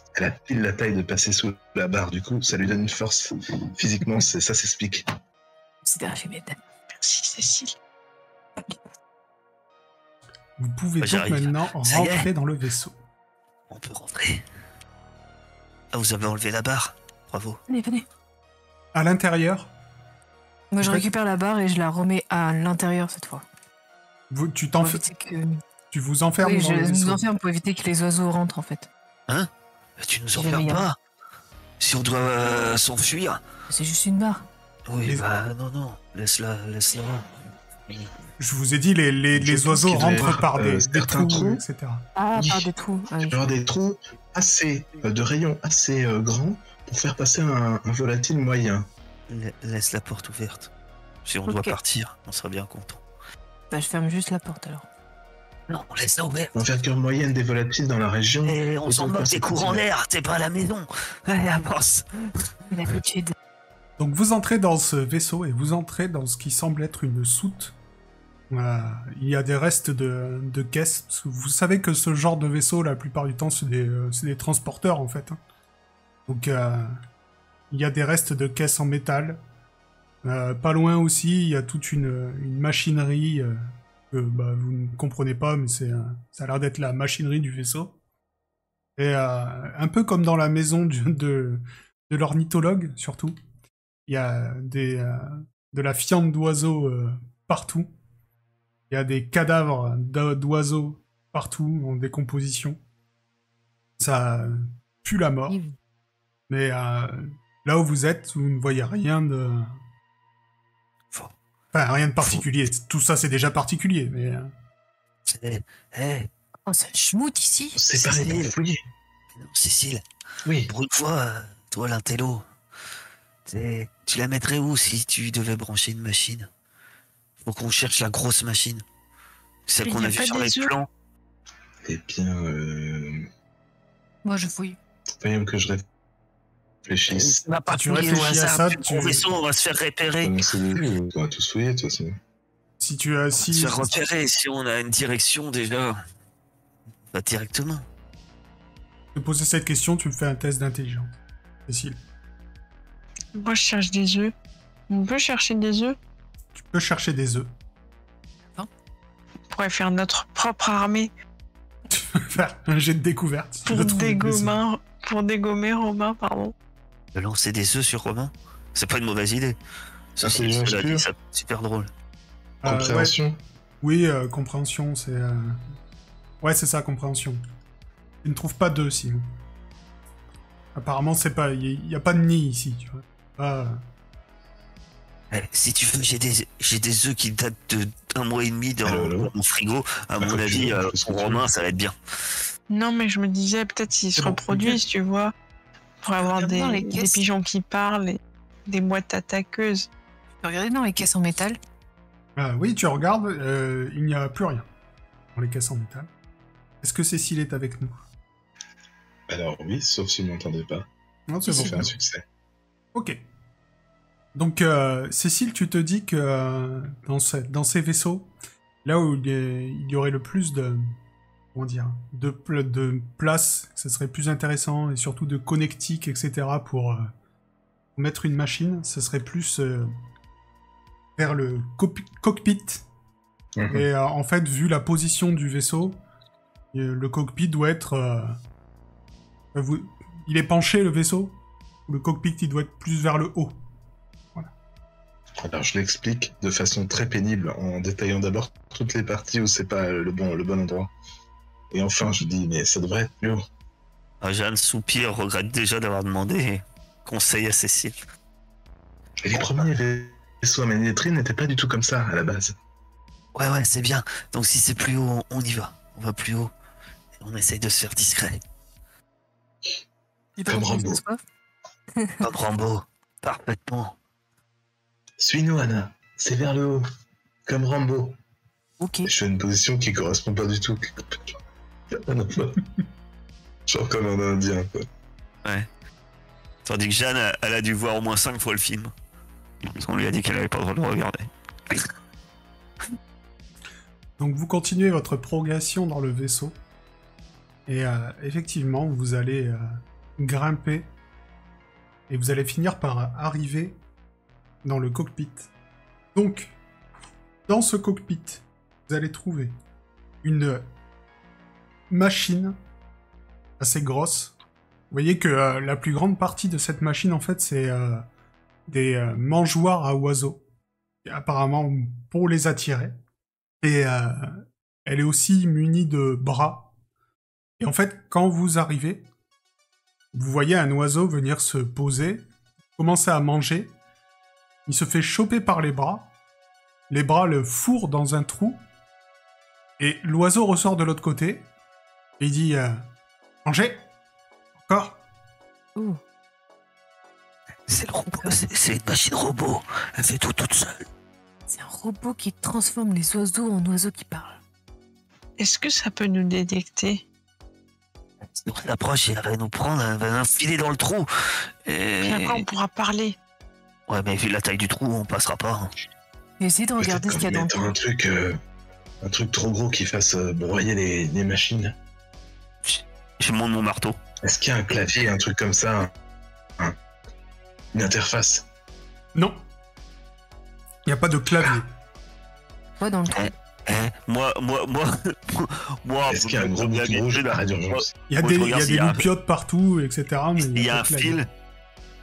Speaker 5: pile la taille de passer sous la barre, du coup, ça lui donne une force. Physiquement, ça s'explique.
Speaker 2: C'est Archimède.
Speaker 4: Merci, Cécile.
Speaker 1: Vous pouvez
Speaker 3: Bah,
Speaker 1: donc
Speaker 3: j'arrive.
Speaker 1: maintenant
Speaker 3: Ça y est.
Speaker 1: rentrer dans le vaisseau.
Speaker 3: On peut rentrer. Ah, vous avez enlevé la barre. Bravo.
Speaker 2: Venez.
Speaker 1: À l'intérieur,
Speaker 2: Moi, je
Speaker 1: En fait-
Speaker 2: récupère la barre et je la remets à l'intérieur cette fois.
Speaker 1: tu
Speaker 2: Pour éviter que...
Speaker 1: vous enfermes
Speaker 2: Oui,
Speaker 1: dans le
Speaker 2: je nous
Speaker 1: vaisseau.
Speaker 2: enferme pour éviter que les oiseaux rentrent en fait.
Speaker 3: Bah, tu nous
Speaker 2: J'ai
Speaker 3: enfermes
Speaker 2: rien.
Speaker 3: pas. Si on doit s'enfuir.
Speaker 2: C'est juste une barre.
Speaker 3: Oui,
Speaker 1: Les-
Speaker 3: bah non. Laisse-la.
Speaker 1: Je vous ai dit, les
Speaker 5: Je pense
Speaker 1: oiseaux
Speaker 5: qu'il devait y
Speaker 1: rentrent par
Speaker 5: avoir,
Speaker 1: des
Speaker 5: certains
Speaker 1: trous,
Speaker 5: trous.
Speaker 1: etc.
Speaker 2: Ah,
Speaker 5: Oui.
Speaker 2: par des trous. Ah,
Speaker 5: Il
Speaker 2: oui.
Speaker 5: peut y avoir des trous assez, de rayons assez grands pour faire passer un volatile moyen.
Speaker 3: Laisse la porte ouverte. Si on
Speaker 2: Ok.
Speaker 3: doit partir, on sera bien content.
Speaker 2: Bah, je ferme juste la porte alors.
Speaker 3: Non, laisse-la ouverte.
Speaker 5: L'envergure moyenne des volatiles dans la région.
Speaker 3: Et on
Speaker 5: Et
Speaker 3: s'en
Speaker 5: donc,
Speaker 3: moque
Speaker 5: on
Speaker 3: des
Speaker 5: s'est
Speaker 3: courants
Speaker 5: continué.
Speaker 3: d'air, t'es pas à la maison. Allez, avance.
Speaker 2: Il a fait de...
Speaker 1: Donc vous entrez dans ce vaisseau et vous entrez dans ce qui semble être une soute. Il y a des restes de caisses. Parce que vous savez que ce genre de vaisseau, la plupart du temps, c'est des transporteurs en fait. Hein. Donc il y a des restes de caisses en métal. Pas loin aussi, il y a toute une machinerie que vous ne comprenez pas, mais ça a l'air d'être la machinerie du vaisseau. Et un peu comme dans la maison de l'ornithologue, surtout. Il y a de la fiente d'oiseaux partout. Il y a des cadavres d'oiseaux partout en décomposition. Ça pue la mort. Mais là où vous êtes, vous ne voyez rien de...
Speaker 3: Faut-
Speaker 1: Enfin, rien de particulier. Tout ça, c'est déjà particulier, mais...
Speaker 2: Oh, c'est un schmout ici.
Speaker 5: C'est pareil pour fouiller.
Speaker 3: Non, Cécile,
Speaker 5: Oui.
Speaker 3: pour une fois, toi l'intello, tu la mettrais où si tu devais brancher une machine? Faut qu'on cherche la grosse machine. Celle
Speaker 4: Mais
Speaker 3: qu'on
Speaker 4: y
Speaker 3: a
Speaker 4: a
Speaker 3: vue
Speaker 4: pas
Speaker 3: sur
Speaker 4: des
Speaker 3: les
Speaker 4: œufs
Speaker 3: plans.
Speaker 5: Eh bien,
Speaker 2: Moi, je fouille.
Speaker 5: voyons que je réfléchisse.
Speaker 3: On va pas
Speaker 1: Si tu
Speaker 3: fouiller au
Speaker 1: réfléchis à
Speaker 3: hasard,
Speaker 1: ça,
Speaker 3: puis
Speaker 1: tu-
Speaker 3: Mon vaisseau, on va se faire repérer.
Speaker 5: On va tous fouiller, de toute façon.
Speaker 1: Si tu
Speaker 3: On va
Speaker 1: si,
Speaker 3: se faire repérer. Si on a une direction déjà, bah directement.
Speaker 1: te poser cette question, tu me fais un test d'intelligence. Cécile.
Speaker 4: Moi, je cherche des œufs. On peut chercher des œufs.
Speaker 1: Tu peux chercher des œufs.
Speaker 4: On pourrait faire notre propre armée
Speaker 1: Faire un jet de découverte. si tu veux trouver des œufs.
Speaker 4: pour dégommer Romain, pardon.
Speaker 3: De lancer des œufs sur Romain, c'est pas une mauvaise idée. Ça, c'est
Speaker 5: Intelligence
Speaker 3: cela dit,
Speaker 5: pure.
Speaker 3: ça, super drôle.
Speaker 1: Ouais.
Speaker 5: Compréhension.
Speaker 1: Oui, compréhension, c'est... Ouais, c'est ça, compréhension. Tu ne trouves pas d'œufs, Simon. Apparemment, c'est pas... Il n'y a pas de nid ici, tu vois. Pas...
Speaker 3: Si tu veux, j'ai des œufs qui datent de 1 mois et demi dans
Speaker 5: Allô.
Speaker 3: mon frigo. À mon
Speaker 5: Comme tu
Speaker 3: avis,
Speaker 5: veux, fais ce que
Speaker 3: pour
Speaker 5: tu
Speaker 3: Romain, ça va être bien.
Speaker 4: Non, mais je me disais, peut-être s'ils se
Speaker 1: C'est bon,
Speaker 4: reproduisent, tu vois, pour avoir
Speaker 2: Regarde dans les
Speaker 4: des
Speaker 2: caisses.
Speaker 4: pigeons qui parlent et des mouettes attaqueuses.
Speaker 2: Tu peux regarder dans les caisses en métal.
Speaker 1: Oui, tu regardes, il n'y a plus rien dans les caisses en métal. Est-ce que Cécile est avec nous?
Speaker 5: Alors oui, sauf si vous m'entendez pas.
Speaker 1: Non, c'est
Speaker 5: Ça
Speaker 1: bon.
Speaker 5: fait un succès.
Speaker 1: Ok. Donc, Cécile, tu te dis que dans ces vaisseaux, là où il y aurait le plus de... Comment dire, de place, ça serait plus intéressant, et surtout de connectique, etc., pour mettre une machine, ça serait plus vers le cockpit.
Speaker 5: Mhm.
Speaker 1: Et en fait, vu la position du vaisseau, le cockpit doit être... il est penché, le vaisseau. Le cockpit, il doit être plus vers le haut.
Speaker 5: Alors je l'explique de façon très pénible en détaillant d'abord toutes les parties où c'est pas le bon endroit. Et enfin je dis mais ça devrait être plus haut.
Speaker 3: Jeanne soupire, regrette déjà d'avoir demandé conseil à Cécile.
Speaker 5: Et les premiers vaisseaux à magnétrie n'étaient pas du tout comme ça à la base.
Speaker 3: Ouais, c'est bien. Donc si c'est plus haut, on y va. On va plus haut. Et on essaye de se faire discret.
Speaker 2: J'ai pas
Speaker 5: Comme
Speaker 2: compris,
Speaker 5: Rambo.
Speaker 2: c'est quoi?
Speaker 3: Comme Rambo. Parfaitement.
Speaker 5: Suis-nous Anna, c'est vers le haut. Comme Rambo.
Speaker 2: Ok.
Speaker 5: Je fais une position qui correspond pas du tout. Genre comme un indien quoi.
Speaker 3: Ouais. Tandis que Jeanne, elle a dû voir au moins 5 fois le film. Parce qu'on lui a dit qu'elle avait pas le droit de le regarder.
Speaker 1: Donc vous continuez votre progression dans le vaisseau. Et effectivement, vous allez grimper. Et vous allez finir par arriver dans le cockpit. Donc, dans ce cockpit, vous allez trouver une machine assez grosse. Vous voyez que la plus grande partie de cette machine, en fait, c'est des mangeoires à oiseaux. Apparemment, pour les attirer. Et elle est aussi munie de bras. Et en fait, quand vous arrivez, vous voyez un oiseau venir se poser, commencer à manger. Il se fait choper par les bras le fourrent dans un trou, et l'oiseau ressort de l'autre côté, et il dit « Mangez ! Encore !»
Speaker 2: Ouh.
Speaker 3: C'est le robot, c'est une machine robot. Elle fait tout toute seule.
Speaker 2: C'est un robot qui transforme les oiseaux en oiseaux qui parlent.
Speaker 4: Est-ce que ça peut nous détecter?
Speaker 3: Si on s'approche, elle va nous prendre, elle va nous filer dans le trou.
Speaker 4: Puis après, on pourra parler.
Speaker 3: Ouais, mais vu la taille du trou, on passera pas.
Speaker 2: Essayez de regarder ce qu'il y a dans le
Speaker 5: Peut-être
Speaker 2: trou.
Speaker 5: un truc trop gros qui fasse broyer les machines.
Speaker 3: Je monte mon marteau.
Speaker 5: Est-ce qu'il y a un clavier, un truc comme ça, une interface?
Speaker 1: Non. Il n'y a pas de clavier.
Speaker 2: Ouais, dans le trou.
Speaker 3: Moi,
Speaker 5: Est-ce qu'il y a un gros bouton rouge d'arrêt d'urgence?
Speaker 1: Il y a
Speaker 3: Moi, je
Speaker 1: des,
Speaker 3: regarde
Speaker 1: il y
Speaker 3: s'il y
Speaker 1: a
Speaker 3: a
Speaker 1: des
Speaker 3: un-
Speaker 1: loupiotes partout, etc. Mais
Speaker 3: il y a
Speaker 1: pas
Speaker 3: un
Speaker 1: de clavier.
Speaker 3: fil.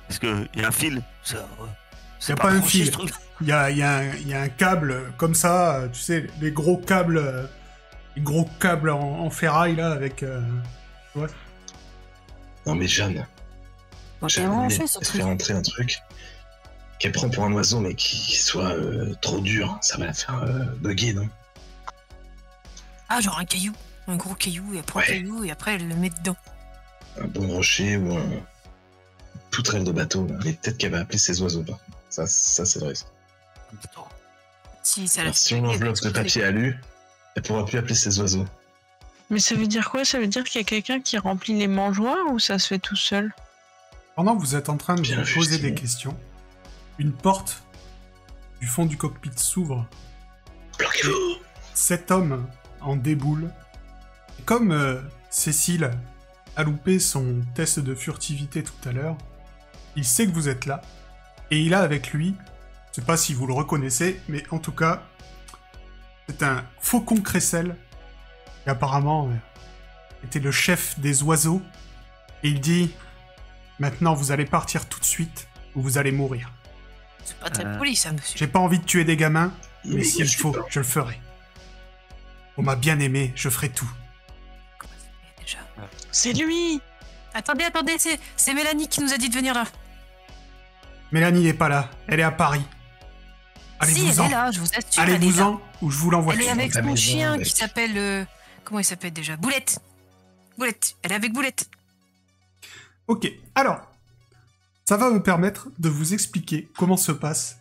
Speaker 3: Parce qu'il y a un fil. Ça, ouais.
Speaker 1: Il
Speaker 3: C'est
Speaker 1: n'y a pas un
Speaker 3: branché,
Speaker 1: fil.
Speaker 3: ce truc.
Speaker 1: Il y a un câble comme ça, tu sais, les gros câbles en ferraille, là, avec... tu vois.
Speaker 5: Non mais Jeanne,
Speaker 2: Bon, t'es
Speaker 5: Jeanne,
Speaker 2: branché,
Speaker 5: elle
Speaker 2: ce
Speaker 5: se
Speaker 2: truc.
Speaker 5: fait rentrer un truc qu'elle prend pour un oiseau mais qui soit trop dur. Ça va la faire bugger, non?
Speaker 2: Ah, genre un caillou. Un gros caillou, et après un
Speaker 5: Ouais.
Speaker 2: caillou, et après elle le met dedans.
Speaker 5: Un bon rocher ou un tout trêve de bateau. Là. Mais peut-être qu'elle va appeler ses oiseaux par contre. Ça c'est vrai.
Speaker 2: Si, ça
Speaker 5: Alors, si on l'enveloppe de papier alu, elle pourra plus appeler ses oiseaux.
Speaker 4: Mais ça veut dire quoi? Ça veut dire qu'il y a quelqu'un qui remplit les mangeoires ou ça se fait tout seul?
Speaker 1: Pendant que vous êtes en train de
Speaker 5: Bien
Speaker 1: vous poser
Speaker 5: justement.
Speaker 1: des questions, une porte du fond du cockpit s'ouvre.
Speaker 5: Planquez-vous!
Speaker 1: 7 hommes en déboule. Et comme Cécile a loupé son test de furtivité tout à l'heure, il sait que vous êtes là. Et il a avec lui, je sais pas si vous le reconnaissez, mais en tout cas, c'est un faucon crécelle qui apparemment était le chef des oiseaux. Et il dit, maintenant vous allez partir tout de suite ou vous allez mourir.
Speaker 2: C'est pas très poli, ça, monsieur.
Speaker 1: J'ai pas envie de tuer des gamins, mais
Speaker 5: Mais
Speaker 1: s'il
Speaker 5: je
Speaker 1: faut,
Speaker 5: sais pas.
Speaker 1: je le ferai. On m'a bien aimé, je ferai tout.
Speaker 2: Comment ça s'appelle déjà?
Speaker 4: C'est lui!
Speaker 2: Attendez, c'est Mélanie qui nous a dit de venir là.
Speaker 1: Mélanie n'est pas là, elle est à Paris.
Speaker 2: Si, elle
Speaker 1: Allez-vous-en.
Speaker 2: est là, je vous assure. elle est là.
Speaker 1: Allez-vous-en ou je vous l'envoie.
Speaker 2: Elle est avec
Speaker 5: ta
Speaker 2: son
Speaker 5: maison,
Speaker 2: chien
Speaker 5: mec.
Speaker 2: qui s'appelle... comment il s'appelle déjà? Boulette. Boulette. Elle est avec Boulette.
Speaker 1: Ok, alors, ça va me permettre de vous expliquer comment se passent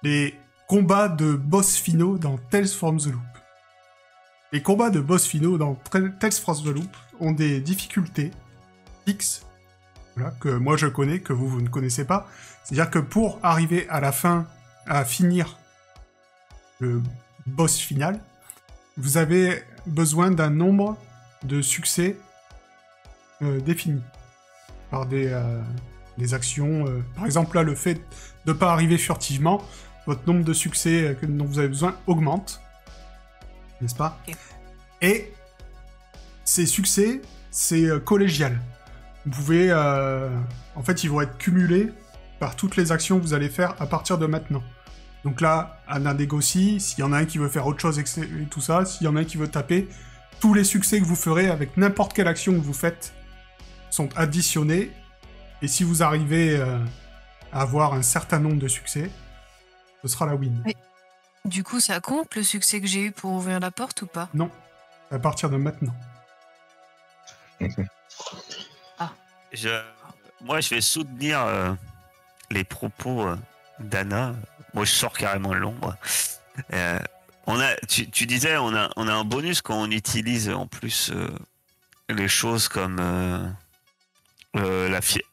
Speaker 1: les combats de boss finaux dans Tales from the Loop. Les combats de boss finaux dans Tales from the Loop ont des difficultés fixes, voilà, que moi je connais, que vous ne connaissez pas. C'est-à-dire que pour arriver à la fin, à finir le boss final, vous avez besoin d'un nombre de succès défini par des actions. Par exemple, là, le fait de ne pas arriver furtivement, votre nombre de succès dont vous avez besoin augmente, n'est-ce pas?
Speaker 2: Ok.
Speaker 1: Et ces succès, c'est collégial. Vous pouvez... en fait, ils vont être cumulés par toutes les actions que vous allez faire à partir de maintenant. Donc là, Anna négocie, s'il y en a un qui veut faire autre chose et tout ça, s'il y en a un qui veut taper, tous les succès que vous ferez avec n'importe quelle action que vous faites sont additionnés, et si vous arrivez à avoir un certain nombre de succès, ce sera la win.
Speaker 2: Oui. Du coup, ça compte le succès que j'ai eu pour ouvrir la porte ou pas?
Speaker 1: Non, à partir de maintenant.
Speaker 3: Moi, je vais soutenir les propos d'Anna. Moi, je sors carrément de l'ombre. Tu disais, on a un bonus quand on utilise en plus les choses comme la fierté.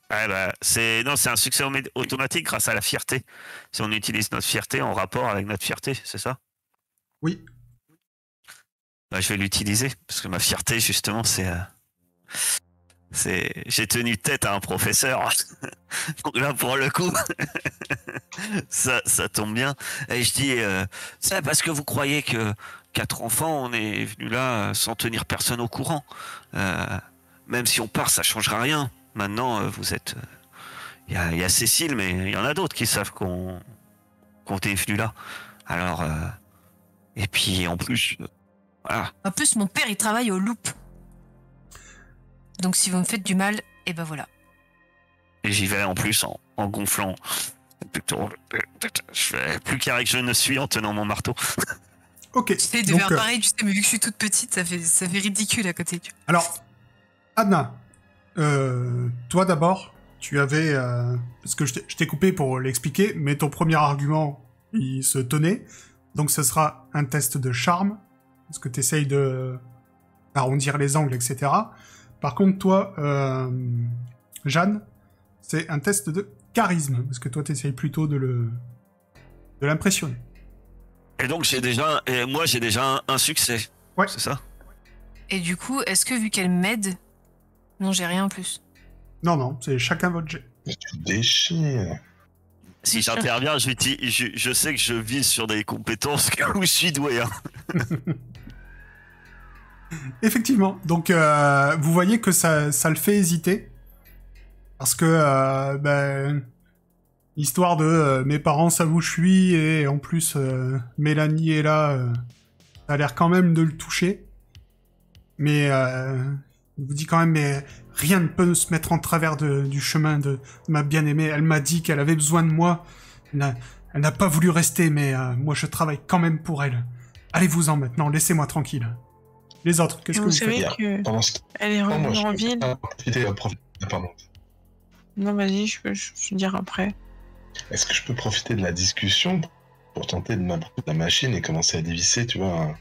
Speaker 3: C'est un succès automatique grâce à la fierté. Si on utilise notre fierté en rapport avec notre fierté, c'est ça?
Speaker 1: Oui.
Speaker 3: Je vais l'utiliser parce que ma fierté, justement, j'ai tenu tête à un professeur. Donc là, pour le coup, ça tombe bien. Et je dis, c'est parce que vous croyez que 4 enfants, on est venu là sans tenir personne au courant. Même si on part, ça changera rien. Maintenant, vous êtes... Il y a Cécile, mais il y en a d'autres qui savent qu'on est venu là. Alors... Et puis, en plus... voilà.
Speaker 2: En plus, mon père, il travaille au Loop. Donc si vous me faites du mal, et ben voilà.
Speaker 3: Et j'y vais en plus en gonflant. Je fais plus carré que je ne suis en tenant mon marteau.
Speaker 1: Ok.
Speaker 2: J'essaie de faire pareil, tu sais, mais vu que je suis toute petite, ça fait ridicule à côté.
Speaker 1: Alors, Anna, toi d'abord, tu avais... parce que je t'ai coupé pour l'expliquer, mais ton premier argument, il se tenait. Donc ce sera un test de charme, parce que tu essayes de arrondir les angles, etc. Par contre, toi, Jeanne, c'est un test de charisme, parce que toi, tu essayes plutôt de l'impressionner.
Speaker 3: Et donc, j'ai déjà un succès.
Speaker 1: Ouais.
Speaker 3: C'est ça?
Speaker 2: Et du coup, est-ce que vu qu'elle m'aide... Non, j'ai rien en plus.
Speaker 1: Non, c'est chacun votre jet.
Speaker 5: Tu déchires.
Speaker 3: Si j'interviens, je sais que je vise sur des compétences où je suis doué. Hein.
Speaker 1: Effectivement. Donc, vous voyez que ça le fait hésiter. Parce que, histoire de mes parents savent où je suis, et en plus, Mélanie est là, ça a l'air quand même de le toucher. Mais, il vous dit quand même, mais rien ne peut se mettre en travers du chemin de ma bien-aimée. Elle m'a dit qu'elle avait besoin de moi. Elle n'a pas voulu rester, mais moi, je travaille quand même pour elle. Allez-vous-en maintenant, laissez-moi tranquille. Les autres, qu'est-ce que vous faites?
Speaker 4: savez qu'elle est revenue en ville.
Speaker 5: Pardon.
Speaker 4: Non, vas-y, je peux dire après.
Speaker 5: Est-ce que je peux profiter de la discussion pour tenter de m'approcher de la machine et commencer à dévisser, tu vois?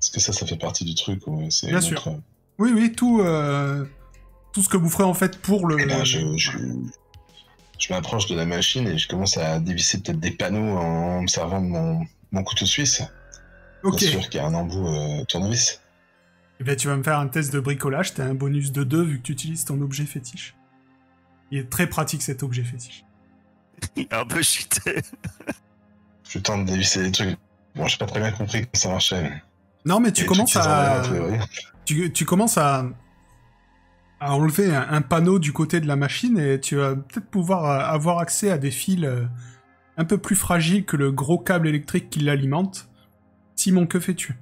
Speaker 5: Est-ce que ça fait partie du truc? C'est
Speaker 1: Bien sûr. Oui, tout ce que vous ferez en fait pour le...
Speaker 5: Eh ben, je m'approche de la machine et je commence à dévisser peut-être des panneaux en me servant de mon couteau suisse.
Speaker 1: Ok.
Speaker 5: Bien sûr qu'il y a un embout tournevis.
Speaker 1: Eh bien, tu vas me faire un test de bricolage, t'as un bonus de 2 vu que tu utilises ton objet fétiche. Il est très pratique cet objet fétiche.
Speaker 3: Il est un peu chuté.
Speaker 5: Je tente de dévisser des trucs. Bon, j'ai pas très bien compris comment ça marchait. Mais...
Speaker 1: Non, mais tu commences à...
Speaker 5: enlèvent,
Speaker 1: Tu commences à enlever un panneau du côté de la machine et tu vas peut-être pouvoir avoir accès à des fils un peu plus fragiles que le gros câble électrique qui l'alimente. Simon, que fais-tu?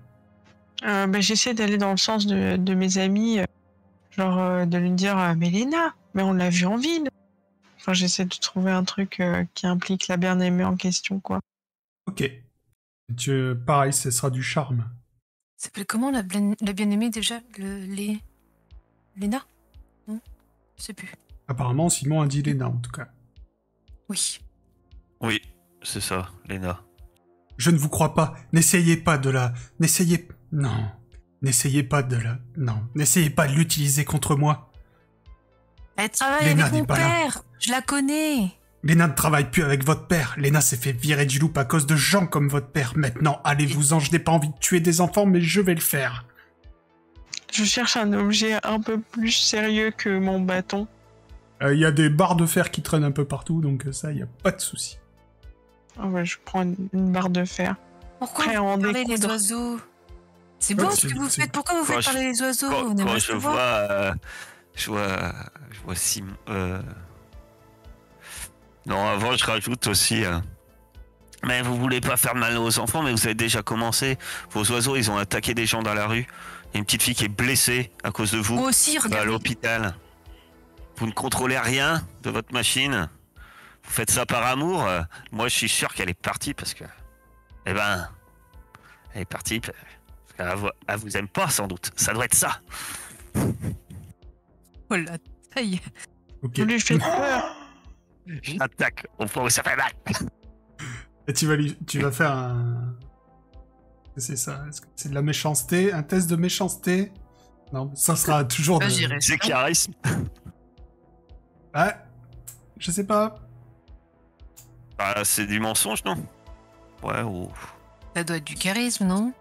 Speaker 4: J'essaie d'aller dans le sens de mes amis, de lui dire mais Léna, mais on l'a vu en ville. Enfin, j'essaie de trouver un truc qui implique la bien-aimée en question, quoi.
Speaker 1: Ok. Pareil, ce sera du charme.
Speaker 2: Ça s'appelle comment la bien-aimée déjà? Les... Léna? Non? Je sais plus.
Speaker 1: Apparemment, Simon a dit Léna, en tout cas.
Speaker 2: Oui.
Speaker 3: Oui, c'est ça, Léna.
Speaker 1: Je ne vous crois pas. N'essayez pas de la... N'essayez... Non. N'essayez pas de la... Non. N'essayez pas de l'utiliser contre moi.
Speaker 2: Elle travaille
Speaker 1: Léna
Speaker 2: avec
Speaker 1: n'est
Speaker 2: mon
Speaker 1: pas là.
Speaker 2: père. Je la connais.
Speaker 1: Léna ne travaille plus avec votre père. Léna s'est fait virer du loop à cause de gens comme votre père. Maintenant, allez-vous-en. Je n'ai pas envie de tuer des enfants, mais je vais le faire.
Speaker 4: Je cherche un objet un peu plus sérieux que mon bâton.
Speaker 1: Il y a des barres de fer qui traînent un peu partout, donc ça, il n'y a pas de souci.
Speaker 4: Ah ouais, je prends une barre de fer.
Speaker 2: Pourquoi
Speaker 4: Après,
Speaker 2: vous
Speaker 4: en
Speaker 2: parlez les
Speaker 4: découdre.
Speaker 2: oiseaux? C'est beau
Speaker 1: Ouais,
Speaker 2: ce que vous
Speaker 1: c'est-
Speaker 2: faites. Pourquoi vous
Speaker 3: Quand
Speaker 2: faites
Speaker 3: je-
Speaker 2: parler les oiseaux? On
Speaker 3: Quand
Speaker 2: aimerait
Speaker 3: je
Speaker 2: savoir.
Speaker 3: vois Simon. Non, avant, je rajoute aussi. Mais vous voulez pas faire de mal aux enfants, mais vous avez déjà commencé. Vos oiseaux, ils ont attaqué des gens dans la rue. Il y a une petite fille qui est blessée à cause de vous.
Speaker 2: Moi aussi,
Speaker 3: Elle va à
Speaker 2: regardez.
Speaker 3: l'hôpital. Vous ne contrôlez rien de votre machine. Vous faites ça par amour. Moi, je suis sûr qu'elle est partie parce que. Eh ben. Elle est partie parce qu'elle vous aime pas, sans doute. Ça doit être ça.
Speaker 2: Oh la taille.
Speaker 1: Ok.
Speaker 4: Vous lui faites peur.
Speaker 3: J'attaque au point où ça fait mal.
Speaker 1: Et tu vas faire un... C'est ça. Est-ce que c'est de la méchanceté? Un test de méchanceté? Non, ça sera toujours de...
Speaker 2: Bah, j'irai.
Speaker 3: C'est charisme.
Speaker 1: Ah, je sais pas.
Speaker 3: Ah, c'est du mensonge, non? Ouais, ou.
Speaker 2: Ça doit être du charisme, non?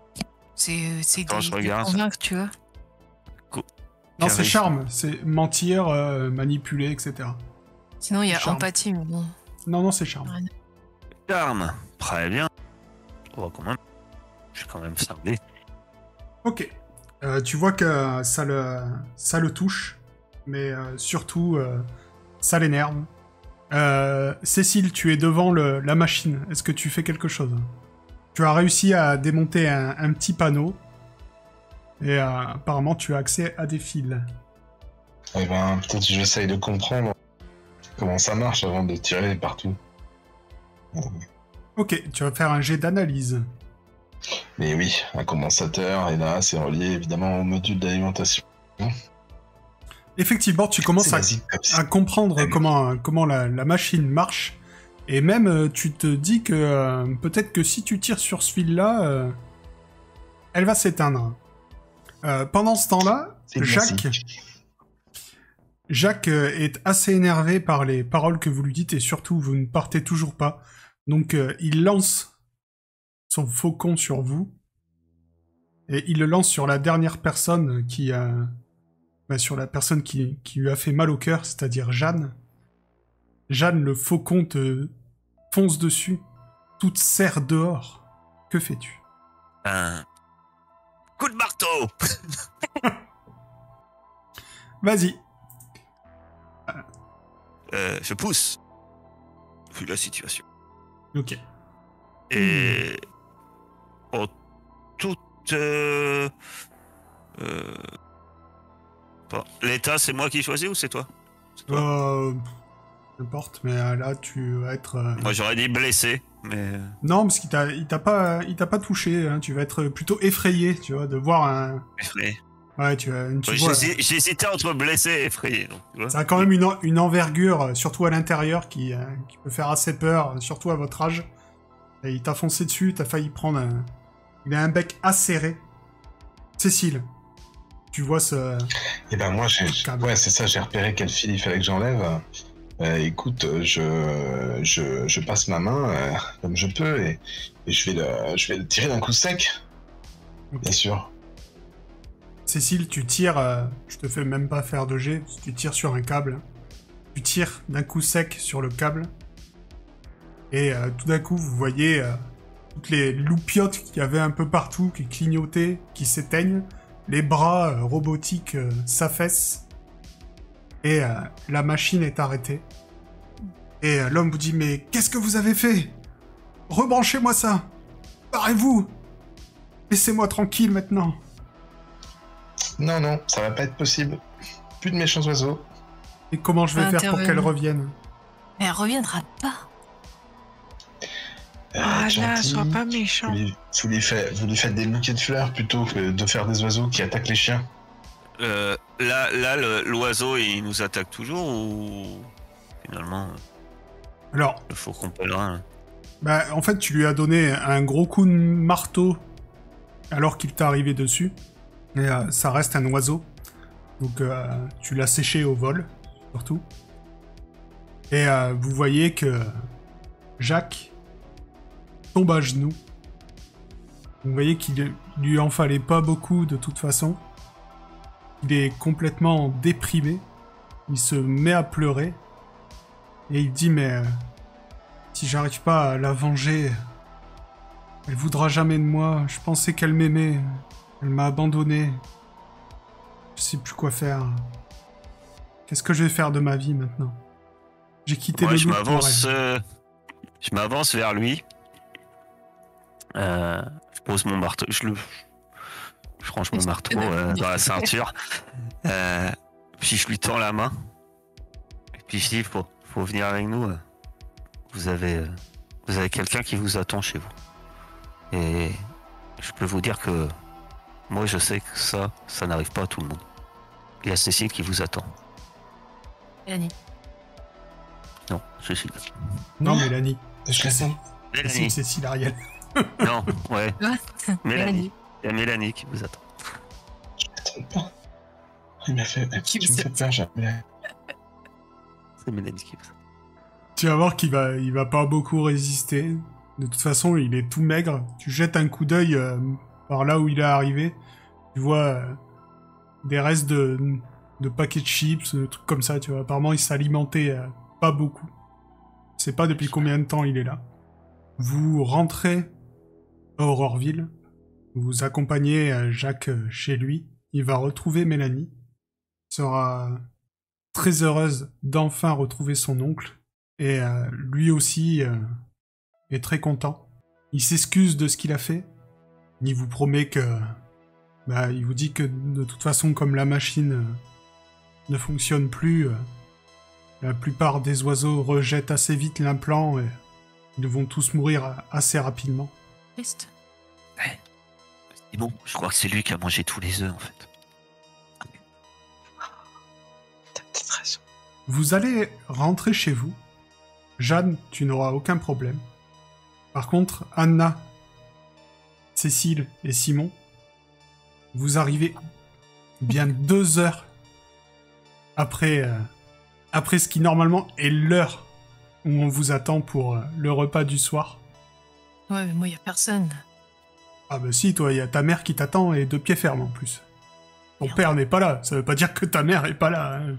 Speaker 2: C'est
Speaker 3: Attends, je
Speaker 2: de
Speaker 3: regarde.
Speaker 2: convaincre, tu vois.
Speaker 1: Non, c'est
Speaker 3: Charisme.
Speaker 1: charme. C'est mentir, manipuler, etc.
Speaker 2: Sinon, il y a
Speaker 1: Charme.
Speaker 2: empathie, mais bon.
Speaker 1: Non, c'est charme.
Speaker 3: Charme. Très bien. Oh, quand même. Je suis quand même fardé.
Speaker 1: Ok. Tu vois que ça le touche, mais surtout, ça l'énerve. Cécile, tu es devant la machine. Est-ce que tu fais quelque chose? Tu as réussi à démonter un petit panneau, et apparemment tu as accès à des fils.
Speaker 5: Eh ben, peut-être que j'essaye de comprendre comment ça marche avant de tirer partout.
Speaker 1: Ok, tu vas faire un jet d'analyse.
Speaker 5: Mais oui, un condensateur, et là, c'est relié évidemment au module d'alimentation.
Speaker 1: Effectivement, tu commences
Speaker 5: C'est
Speaker 1: à
Speaker 5: basique comme ça.
Speaker 1: comprendre comment la machine marche, et même tu te dis que peut-être que si tu tires sur ce fil-là, elle va s'éteindre. Pendant ce temps-là,
Speaker 5: C'est
Speaker 1: Jacques est assez énervé par les paroles que vous lui dites, et surtout, vous ne partez toujours pas. Donc, il lance son faucon sur vous, et il le lance sur la dernière personne sur la personne qui lui a fait mal au cœur, c'est-à-dire Jeanne. Jeanne, le faucon te fonce dessus, toute serre dehors. Que fais-tu?
Speaker 3: Un coup de marteau.
Speaker 1: Vas-y.
Speaker 3: Je pousse. Vu la situation.
Speaker 1: Ok.
Speaker 3: Et en toute bon, l'état, c'est moi qui choisis ou c'est toi? C'est toi.
Speaker 1: N'importe, mais là, tu vas être...
Speaker 3: Moi, j'aurais dit blessé, mais
Speaker 1: Non, parce qu'il t'a pas touché, hein. Tu vas être plutôt effrayé, tu vois, de voir un...
Speaker 3: effrayé.
Speaker 1: Ouais, tu vois...
Speaker 3: J'hésitais entre blessé et effrayé. Donc, tu vois.
Speaker 1: Ça a quand même une envergure, surtout à l'intérieur, qui peut faire assez peur, surtout à votre âge. Et il t'a foncé dessus, t'as failli prendre un... Il a un bec acéré. Cécile, tu vois ce...
Speaker 5: Et ben moi,
Speaker 1: Câble.
Speaker 5: ouais, c'est ça, j'ai repéré quel fil il fallait que j'enlève. Écoute, je passe ma main comme je peux et je vais le tirer d'un coup sec,
Speaker 1: Ok.
Speaker 5: bien sûr.
Speaker 1: Cécile, tu tires... je te fais même pas faire de jet, parce que tu tires sur un câble. Tu tires d'un coup sec sur le câble. Et tout d'un coup, vous voyez toutes les loupiottes qu'il y avait un peu partout, qui clignotaient, qui s'éteignent. Les bras robotiques s'affaissent. Et la machine est arrêtée. Et l'homme vous dit, mais qu'est-ce que vous avez fait? Rebranchez-moi ça. Barrez-vous. Laissez-moi tranquille maintenant.
Speaker 5: Non, ça va pas être possible. Plus de méchants oiseaux.
Speaker 1: Et comment je vais faire pour
Speaker 2: Intervenir.
Speaker 1: qu'elle revienne?
Speaker 2: Mais elle reviendra pas.
Speaker 4: Ah là,
Speaker 5: gentil.
Speaker 4: sois pas méchant.
Speaker 5: Vous lui faites des bouquets de fleurs plutôt que de faire des oiseaux qui attaquent les chiens.
Speaker 3: L'oiseau, il nous attaque toujours ou finalement
Speaker 1: Alors,
Speaker 3: le faucon pèlerin?
Speaker 1: bah, en fait, tu lui as donné un gros coup de marteau alors qu'il t'est arrivé dessus. Et ça reste un oiseau. Donc, tu l'as séché au vol, surtout. Et vous voyez que Jacques tombe à genoux. Vous voyez qu'il lui en fallait pas beaucoup de toute façon. Il est complètement déprimé. Il se met à pleurer. Et il dit, mais si j'arrive pas à la venger, elle voudra jamais de moi. Je pensais qu'elle m'aimait. Elle m'a abandonné. Je sais plus quoi faire. Qu'est-ce que je vais faire de ma vie maintenant? J'ai quitté le
Speaker 3: je
Speaker 1: loup pour
Speaker 3: je m'avance vers lui. Je pose mon marteau. Je range mon marteau dans la ceinture. Puis je lui tends la main. Et puis je dis, faut venir avec nous. Vous avez quelqu'un qui vous attend chez vous. Et je peux vous dire que moi je sais que ça n'arrive pas à tout le monde. Il y a Cécile qui vous attend.
Speaker 2: Mélanie.
Speaker 3: Non, Cécile.
Speaker 1: Non, Mélanie.
Speaker 5: Je la sens.
Speaker 3: Mélanie.
Speaker 1: Cécile Ariel.
Speaker 3: Non, ouais.
Speaker 2: Mélanie.
Speaker 3: Il y a Mélanie qui vous attend.
Speaker 5: Je m'attends pas. Il m'a fait.
Speaker 2: Qui
Speaker 5: Tu me
Speaker 2: vous
Speaker 5: fais peur, jamais.
Speaker 3: C'est Mélanie qui vous attend.
Speaker 1: Tu vas voir qu'il va pas beaucoup résister. De toute façon, il est tout maigre. Tu jettes un coup d'œil par là où il est arrivé. Tu vois des restes de paquets de chips, de trucs comme ça, tu vois. Apparemment, il s'alimentait pas beaucoup. Je sais pas depuis combien de temps il est là. Vous rentrez à Auroreville. Vous accompagnez Jacques chez lui. Il va retrouver Mélanie. Il sera très heureuse d'enfin retrouver son oncle. Et lui aussi est très content. Il s'excuse de ce qu'il a fait. Il vous promet que... il vous dit que de toute façon, comme la machine ne fonctionne plus, la plupart des oiseaux rejettent assez vite l'implant et ils vont tous mourir assez rapidement.
Speaker 2: Triste.
Speaker 3: Ouais. C'est bon, je crois que c'est lui qui a mangé tous les œufs en fait.
Speaker 4: T'as peut-être raison.
Speaker 1: Vous allez rentrer chez vous. Jeanne, tu n'auras aucun problème. Par contre, Anna, Cécile et Simon, vous arrivez bien 2 heures après ce qui normalement est l'heure où on vous attend pour le repas du soir.
Speaker 2: Ouais, mais moi, y a personne.
Speaker 1: Ah bah si, toi, il y a ta mère qui t'attend et de pied ferme en plus. Ton père n'est pas là, ça veut pas dire que ta mère est pas là. Hein.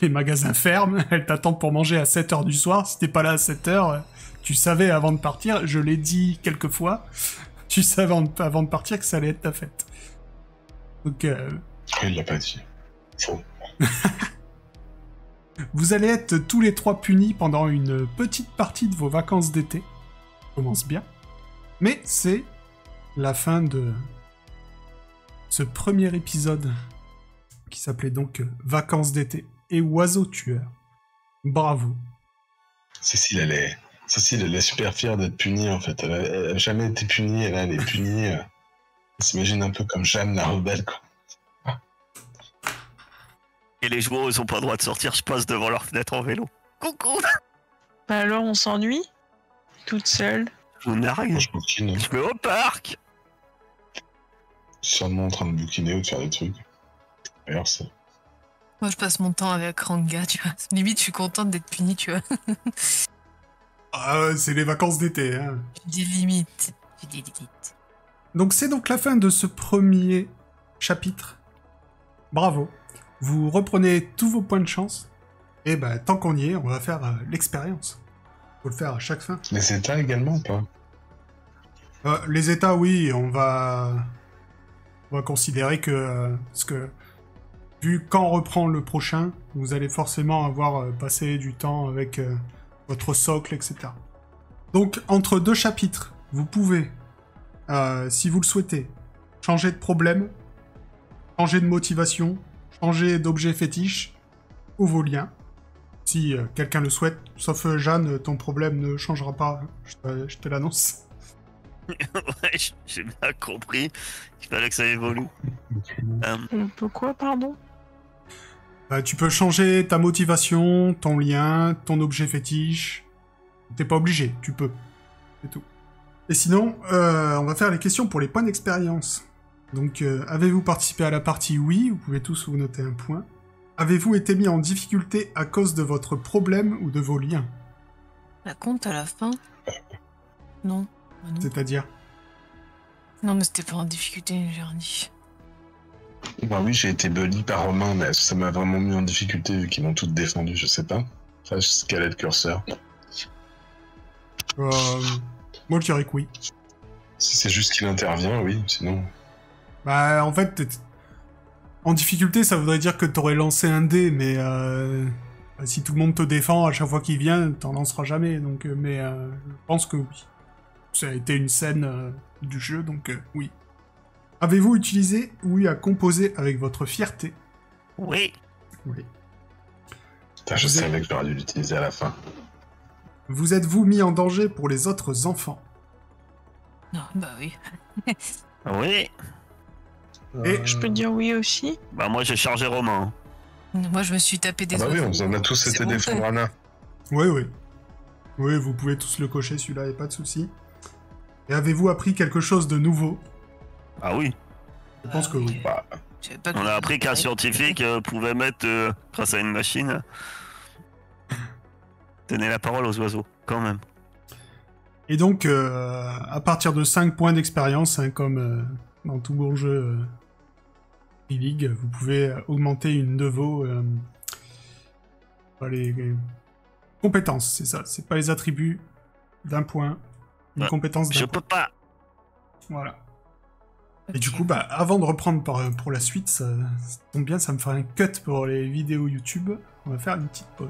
Speaker 1: Les magasins ferment, elle t'attend pour manger à 7h du soir. Si t'es pas là à 7h, tu savais avant de partir, je l'ai dit quelques fois, tu savais avant de partir que ça allait être ta fête. Donc,
Speaker 5: Il l'a pas dit. Faux.
Speaker 1: vous allez être tous les 3 punis pendant une petite partie de vos vacances d'été. Ça commence bien. Mais c'est la fin de ce premier épisode qui s'appelait donc Vacances d'été et Oiseaux tueurs. Bravo.
Speaker 5: Cécile, elle est super fière d'être punie, en fait. Elle a jamais été punie, et là, elle est punie. Elle s'imagine un peu comme Jeanne, la rebelle, quoi.
Speaker 3: Et les joueurs, ils ont pas le droit de sortir, je passe devant leur fenêtre en vélo. Coucou!
Speaker 4: Bah alors, on s'ennuie? Toute seule?
Speaker 3: Je vous nargue.
Speaker 5: Je bouquine.
Speaker 3: Je vais au parc!
Speaker 5: Sûrement en train de bouquiner ou de faire des trucs. D'ailleurs, c'est...
Speaker 2: Moi, je passe mon temps avec Ranga, tu vois. Limite, je suis contente d'être punie, tu vois.
Speaker 1: Ah, c'est les vacances d'été, hein.
Speaker 2: Je dis limite. Je dis limite.
Speaker 1: Donc c'est donc la fin de ce premier chapitre. Bravo. Vous reprenez tous vos points de chance. Et ben tant qu'on y est, on va faire l'expérience. Faut le faire à chaque fin.
Speaker 5: Les états également, ou pas?
Speaker 1: Les états, oui, on va considérer que... parce que vu quand on reprend le prochain, vous allez forcément avoir passé du temps avec votre socle, etc. Donc, entre 2 chapitres, vous pouvez, si vous le souhaitez, changer de problème, changer de motivation, changer d'objet fétiche, ou vos liens. Si quelqu'un le souhaite, sauf Jeanne, ton problème ne changera pas, je te l'annonce.
Speaker 3: Ouais, j'ai bien compris. Il fallait que ça évolue.
Speaker 4: Pourquoi, pardon?
Speaker 1: Tu peux changer ta motivation, ton lien, ton objet fétiche. T'es pas obligé, tu peux. C'est tout. Et sinon, on va faire les questions pour les points d'expérience. Donc, avez-vous participé à la partie? Oui, vous pouvez tous vous noter un point. Avez-vous été mis en difficulté à cause de votre problème ou de vos liens?
Speaker 2: La compte à la fin? Non. Ah non.
Speaker 1: C'est-à-dire?
Speaker 2: Non, mais c'était pas en difficulté, j'ai rien dit.
Speaker 5: Bah oui, j'ai été bully par Romain, mais est-ce que ça m'a vraiment mis en difficulté vu qu'ils m'ont toutes défendu? Je sais pas. Enfin, je scalais le curseur.
Speaker 1: Moi, je dirais que oui.
Speaker 5: Si c'est juste qu'il intervient, oui, sinon...
Speaker 1: Bah, en fait, en difficulté, ça voudrait dire que t'aurais lancé un dé, mais si tout le monde te défend à chaque fois qu'il vient, t'en lanceras jamais. Donc, mais je pense que oui. Ça a été une scène du jeu, donc oui. Avez-vous utilisé ou eu à composer avec votre fierté?
Speaker 3: Oui.
Speaker 1: Oui.
Speaker 5: Putain, je savais que j'aurais dû l'utiliser à la fin.
Speaker 1: Vous êtes-vous mis en danger pour les autres enfants?
Speaker 2: Non, bah oui.
Speaker 3: Oui.
Speaker 1: Et
Speaker 4: Je peux dire oui aussi?
Speaker 3: Bah moi j'ai chargé Romain.
Speaker 2: Moi, je me suis tapé des
Speaker 5: Ah bah oui,
Speaker 2: oiseaux.
Speaker 5: on a tous
Speaker 2: C'est
Speaker 5: été
Speaker 2: bon,
Speaker 5: défendre Anna.
Speaker 1: Oui, oui. Oui, vous pouvez tous le cocher, celui-là, y a pas de souci. Et avez-vous appris quelque chose de nouveau?
Speaker 3: Ah oui.
Speaker 1: Je pense que oui.
Speaker 5: Bah,
Speaker 2: Je savais pas que
Speaker 3: On a
Speaker 2: je
Speaker 3: appris qu'un
Speaker 2: faisais.
Speaker 3: scientifique pouvait mettre, grâce à une machine, donner la parole aux oiseaux, quand même.
Speaker 1: Et donc, à partir de 5 points d'expérience, hein, comme dans tout bon jeu e-league, vous pouvez augmenter une de vos les compétences, c'est ça. C'est pas les attributs d'un point, une
Speaker 3: Ouais,
Speaker 1: compétence d'un
Speaker 3: Je
Speaker 1: point.
Speaker 3: peux pas.
Speaker 1: Voilà. Et
Speaker 2: Ok.
Speaker 1: du coup, avant de reprendre pour la suite, ça tombe bien, ça me fera un cut pour les vidéos YouTube. On va faire une petite pause.